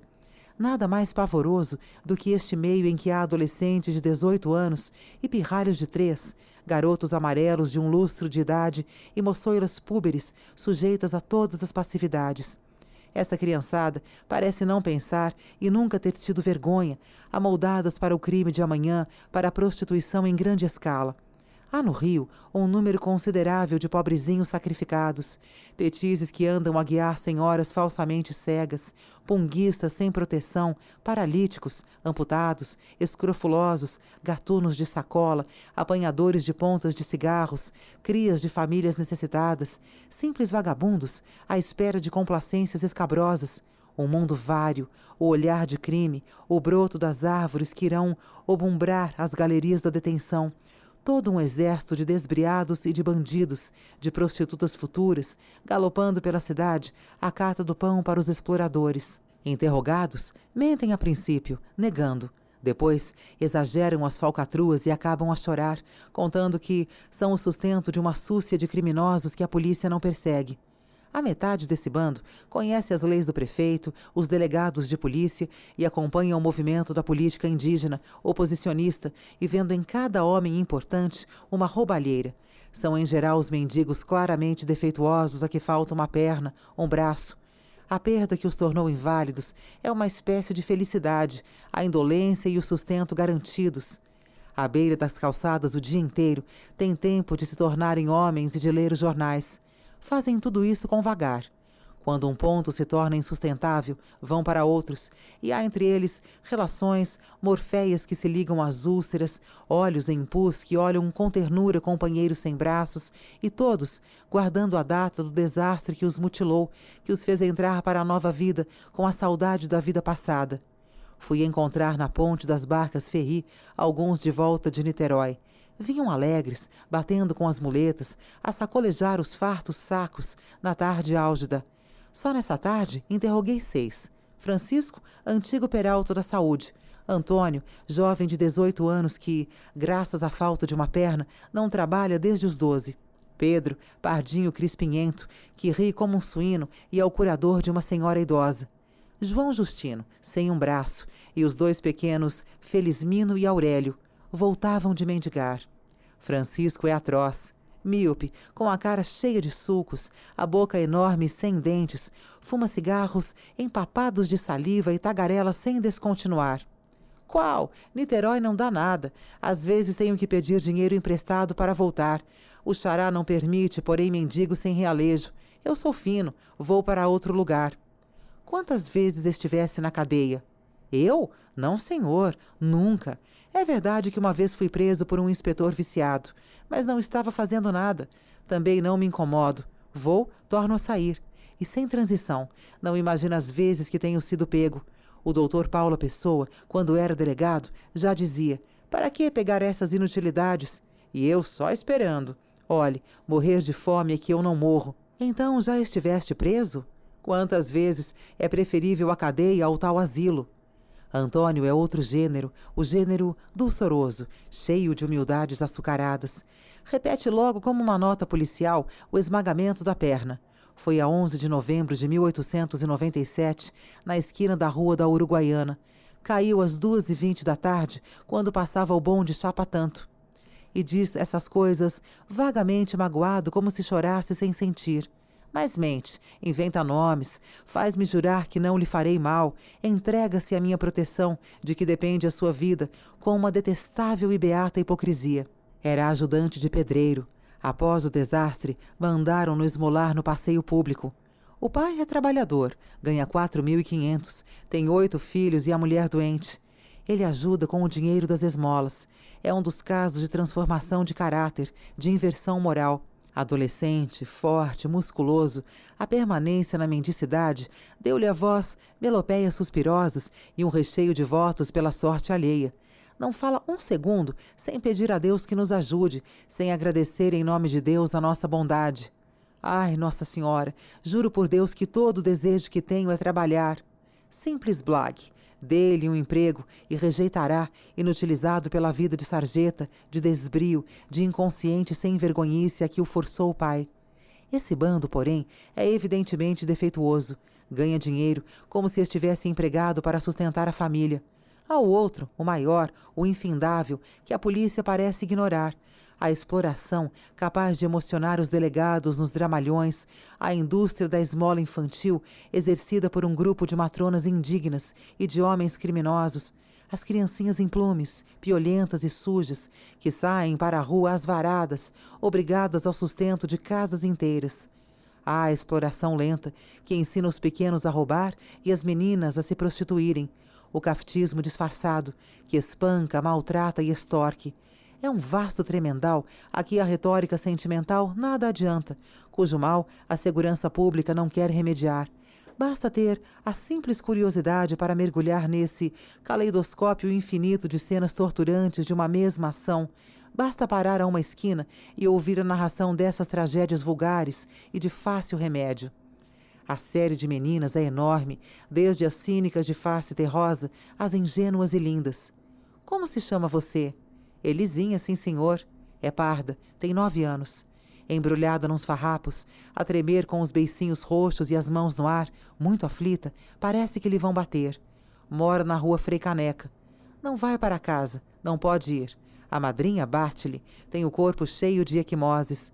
Nada mais pavoroso do que este meio em que há adolescentes de 18 anos e pirralhos de 3, garotos amarelos de um lustro de idade e moçoilas púberes sujeitas a todas as passividades. Essa criançada parece não pensar e nunca ter tido vergonha, amoldadas para o crime de amanhã, para a prostituição em grande escala. Há no Rio um número considerável de pobrezinhos sacrificados, petizes que andam a guiar senhoras falsamente cegas, punguistas sem proteção, paralíticos, amputados, escrofulosos, gatunos de sacola, apanhadores de pontas de cigarros, crias de famílias necessitadas, simples vagabundos à espera de complacências escabrosas. Um mundo vário, o olhar de crime, o broto das árvores que irão obumbrar as galerias da detenção, todo um exército de desbriados e de bandidos, de prostitutas futuras, galopando pela cidade, à cata do pão para os exploradores. Interrogados, mentem a princípio, negando. Depois, exageram as falcatruas e acabam a chorar, contando que são o sustento de uma súcia de criminosos que a polícia não persegue. A metade desse bando conhece as leis do prefeito, os delegados de polícia e acompanha o movimento da política indígena, oposicionista, e vendo em cada homem importante uma roubalheira. São em geral os mendigos claramente defeituosos a que falta uma perna, um braço. A perda que os tornou inválidos é uma espécie de felicidade, a indolência e o sustento garantidos. À beira das calçadas o dia inteiro, têm tempo de se tornarem homens e de ler os jornais. Fazem tudo isso com vagar. Quando um ponto se torna insustentável, vão para outros, e há entre eles relações morféias que se ligam às úlceras, olhos em pus que olham com ternura companheiros sem braços, e todos guardando a data do desastre que os mutilou, que os fez entrar para a nova vida com a saudade da vida passada. Fui encontrar na ponte das barcas Ferry alguns de volta de Niterói. Vinham alegres, batendo com as muletas, a sacolejar os fartos sacos na tarde álgida. Só nessa tarde interroguei 6. Francisco, antigo peralta da saúde. Antônio, jovem de 18 anos que, graças à falta de uma perna, não trabalha desde os 12. Pedro, pardinho crispinhento, que ri como um suíno e é o curador de uma senhora idosa. João Justino, sem um braço, e os 2 pequenos, Felismino e Aurélio, voltavam de mendigar. Francisco é atroz. Míope, com a cara cheia de sulcos, a boca enorme e sem dentes, fuma cigarros empapados de saliva e tagarela sem descontinuar. Qual? Niterói não dá nada. Às vezes tenho que pedir dinheiro emprestado para voltar. O xará não permite, porém mendigo sem realejo. Eu sou fino, vou para outro lugar. Quantas vezes estivesse na cadeia? Eu? Não, senhor, nunca. É verdade que uma vez fui preso por um inspetor viciado, mas não estava fazendo nada. Também não me incomodo. Vou, torno a sair. E sem transição. Não imagina as vezes que tenho sido pego. O doutor Paulo Pessoa, quando era delegado, já dizia: para que pegar essas inutilidades? E eu só esperando. Olhe, morrer de fome é que eu não morro. Então já estiveste preso? Quantas vezes é preferível a cadeia ao tal asilo? Antônio é outro gênero, o gênero dulçoroso, cheio de humildades açucaradas. Repete logo como uma nota policial o esmagamento da perna. Foi a 11 de novembro de 1897, na esquina da Rua da Uruguaiana. Caiu às 2h20 da tarde, quando passava o bonde Chapa Tanto. E diz essas coisas vagamente magoado, como se chorasse sem sentir. Mas mente, inventa nomes, faz-me jurar que não lhe farei mal, entrega-se à minha proteção, de que depende a sua vida, com uma detestável e beata hipocrisia. Era ajudante de pedreiro. Após o desastre, mandaram-no esmolar no passeio público. O pai é trabalhador, ganha 4.500, tem 8 filhos e a mulher doente. Ele ajuda com o dinheiro das esmolas. É um dos casos de transformação de caráter, de inversão moral. Adolescente, forte, musculoso, a permanência na mendicidade deu-lhe a voz melopéias suspirosas e um recheio de votos pela sorte alheia. Não fala um segundo sem pedir a Deus que nos ajude, sem agradecer em nome de Deus a nossa bondade. Ai, Nossa Senhora, juro por Deus que todo o desejo que tenho é trabalhar. Simples blague. Dê-lhe um emprego e rejeitará, inutilizado pela vida de sarjeta, de desbrio, de inconsciente sem vergonhice a que o forçou o pai. Esse bando, porém, é evidentemente defeituoso. Ganha dinheiro como se estivesse empregado para sustentar a família. Há o outro, o maior, o infindável, que a polícia parece ignorar. A exploração, capaz de emocionar os delegados nos dramalhões, a indústria da esmola infantil, exercida por um grupo de matronas indignas e de homens criminosos, as criancinhas implumes, piolhentas e sujas, que saem para a rua às varadas, obrigadas ao sustento de casas inteiras. Há a exploração lenta, que ensina os pequenos a roubar e as meninas a se prostituírem, o caftismo disfarçado, que espanca, maltrata e extorque. É um vasto tremendal a que a retórica sentimental nada adianta, cujo mal a segurança pública não quer remediar. Basta ter a simples curiosidade para mergulhar nesse caleidoscópio infinito de cenas torturantes de uma mesma ação. Basta parar a uma esquina e ouvir a narração dessas tragédias vulgares e de fácil remédio. A série de meninas é enorme, desde as cínicas de face terrosa às ingênuas e lindas. Como se chama você? Elisinha, sim, senhor. É parda, tem 9 anos. Embrulhada nos farrapos, a tremer com os beicinhos roxos e as mãos no ar, muito aflita, parece que lhe vão bater. Mora na rua Frei Caneca. Não vai para casa, não pode ir. A madrinha bate-lhe, tem o corpo cheio de equimoses.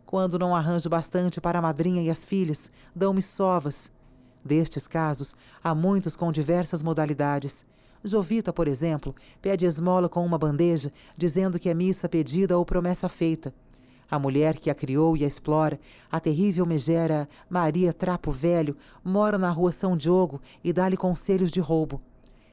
Quando não arranjo bastante para a madrinha e as filhas, dão-me sovas. Destes casos, há muitos com diversas modalidades. Jovita, por exemplo, pede esmola com uma bandeja, dizendo que é missa pedida ou promessa feita. A mulher que a criou e a explora, a terrível megera Maria Trapo Velho, mora na rua São Diogo e dá-lhe conselhos de roubo.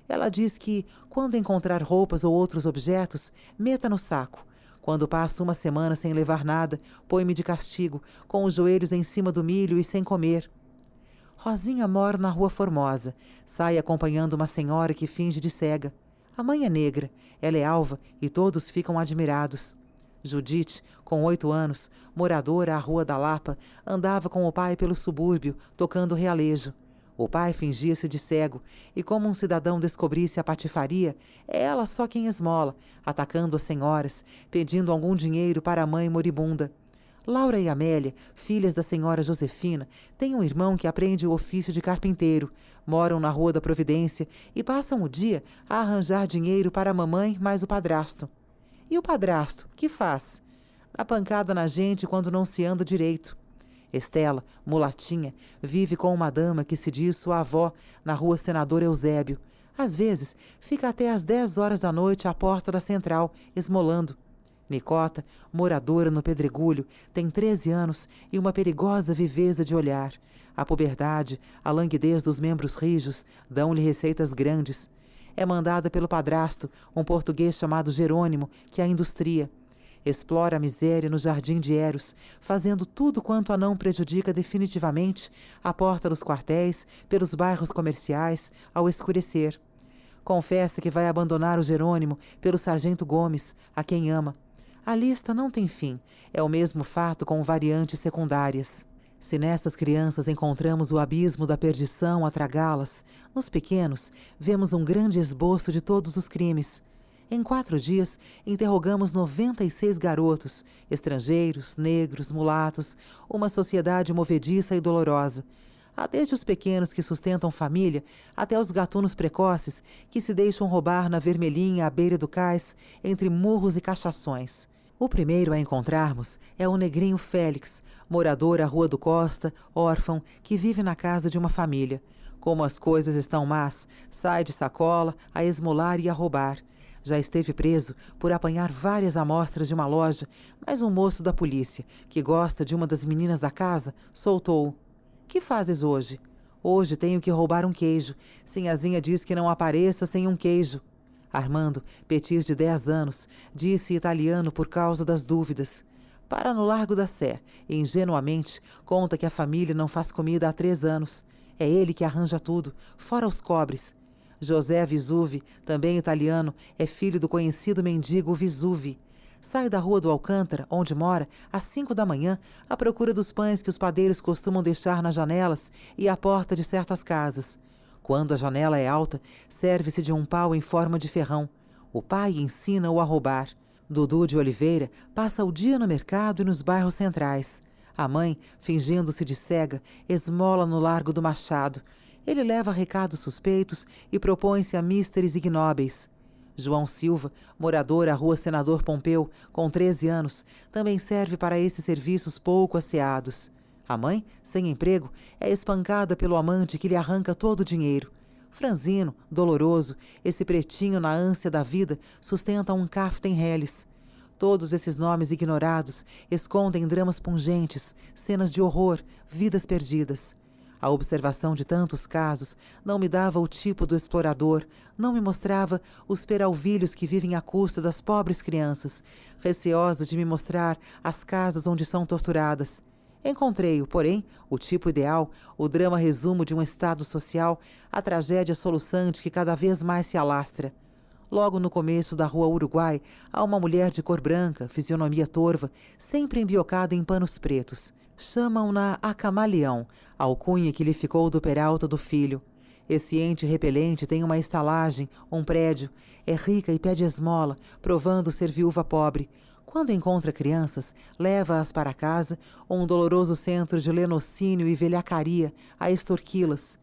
Ela diz que, quando encontrar roupas ou outros objetos, meta no saco. Quando passo uma semana sem levar nada, põe-me de castigo, com os joelhos em cima do milho e sem comer. Rosinha mora na Rua Formosa. Sai acompanhando uma senhora que finge de cega. A mãe é negra, ela é alva e todos ficam admirados. Judite, com 8 anos, moradora à Rua da Lapa, andava com o pai pelo subúrbio, tocando realejo. O pai fingia-se de cego, e como um cidadão descobrisse a patifaria, é ela só quem esmola, atacando as senhoras, pedindo algum dinheiro para a mãe moribunda. Laura e Amélia, filhas da senhora Josefina, têm um irmão que aprende o ofício de carpinteiro, moram na Rua da Providência e passam o dia a arranjar dinheiro para a mamãe mais o padrasto. E o padrasto, que faz? Dá pancada na gente quando não se anda direito. Estela, mulatinha, vive com uma dama que se diz sua avó, na Rua Senador Eusébio. Às vezes, fica até às 10 horas da noite à porta da central, esmolando. Nicota, moradora no Pedregulho, tem 13 anos e uma perigosa viveza de olhar. A puberdade, a languidez dos membros rijos, dão-lhe receitas grandes. É mandada pelo padrasto, um português chamado Jerônimo, que a industria. Explora a miséria no jardim de Eros, fazendo tudo quanto a não prejudica definitivamente, à porta dos quartéis, pelos bairros comerciais, ao escurecer. Confessa que vai abandonar o Jerônimo pelo sargento Gomes, a quem ama. A lista não tem fim, é o mesmo fato com variantes secundárias. Se nessas crianças encontramos o abismo da perdição a tragá-las, nos pequenos vemos um grande esboço de todos os crimes. Em 4 dias, interrogamos 96 garotos, estrangeiros, negros, mulatos, uma sociedade movediça e dolorosa. Há desde os pequenos que sustentam família, até os gatunos precoces que se deixam roubar na vermelhinha à beira do cais, entre murros e cachações. O primeiro a encontrarmos é o negrinho Félix, morador à Rua do Costa, órfão, que vive na casa de uma família. Como as coisas estão más, sai de sacola a esmolar e a roubar. Já esteve preso por apanhar várias amostras de uma loja, mas um moço da polícia, que gosta de uma das meninas da casa, soltou-o. Que fazes hoje? Hoje tenho que roubar um queijo. Sinhazinha diz que não apareça sem um queijo. Armando, petis de 10 anos, disse italiano por causa das dúvidas. Para no Largo da Sé e, ingenuamente, conta que a família não faz comida há 3 anos. É ele que arranja tudo, fora os cobres. José Visuvi, também italiano, é filho do conhecido mendigo Visuvi. Sai da Rua do Alcântara, onde mora, às 5 da manhã, à procura dos pães que os padeiros costumam deixar nas janelas e à porta de certas casas. Quando a janela é alta, serve-se de um pau em forma de ferrão. O pai ensina-o a roubar. Dudu de Oliveira passa o dia no mercado e nos bairros centrais. A mãe, fingindo-se de cega, esmola no Largo do Machado. Ele leva recados suspeitos e propõe-se a místeres ignóbeis. João Silva, morador à Rua Senador Pompeu, com 13 anos, também serve para esses serviços pouco asseados. A mãe, sem emprego, é espancada pelo amante que lhe arranca todo o dinheiro. Franzino, doloroso, esse pretinho na ânsia da vida, sustenta um Kaften Helles. Todos esses nomes ignorados escondem dramas pungentes, cenas de horror, vidas perdidas. A observação de tantos casos não me dava o tipo do explorador, não me mostrava os peralvilhos que vivem à custa das pobres crianças, receosa de me mostrar as casas onde são torturadas. Encontrei-o, porém, o tipo ideal, o drama resumo de um estado social, a tragédia soluçante que cada vez mais se alastra. Logo no começo da Rua Uruguai, há uma mulher de cor branca, fisionomia torva, sempre embiocada em panos pretos. Chamam-na a Camaleão, alcunha que lhe ficou do Peralta do filho. Esse ente repelente tem uma estalagem, um prédio, é rica e pede esmola, provando ser viúva pobre. Quando encontra crianças, leva-as para casa, um doloroso centro de lenocínio e velhacaria, a extorquí-las.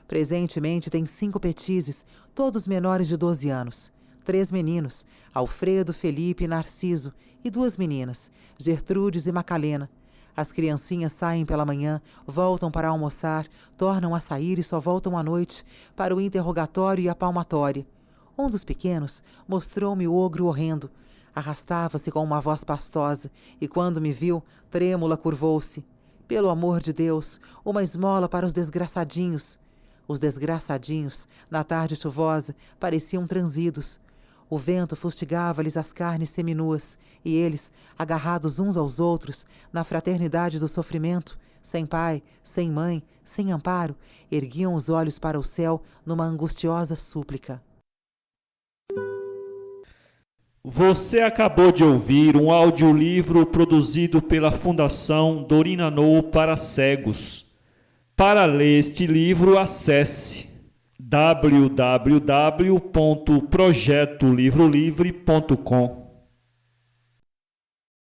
Presentemente tem 5 petizes, todos menores de 12 anos. 3 meninos, Alfredo, Felipe e Narciso, e 2 meninas, Gertrudes e Macalena. As criancinhas saem pela manhã, voltam para almoçar, tornam a sair e só voltam à noite, para o interrogatório e a palmatória. Um dos pequenos mostrou-me o ogro horrendo. Arrastava-se com uma voz pastosa e, quando me viu, trêmula curvou-se. Pelo amor de Deus, uma esmola para os desgraçadinhos. Os desgraçadinhos, na tarde chuvosa, pareciam transidos. O vento fustigava-lhes as carnes seminuas, e eles, agarrados uns aos outros, na fraternidade do sofrimento, sem pai, sem mãe, sem amparo, erguiam os olhos para o céu numa angustiosa súplica. Você acabou de ouvir um audiolivro produzido pela Fundação Dorina No para cegos. Para ler este livro, acesse www.projetolivrolivre.com.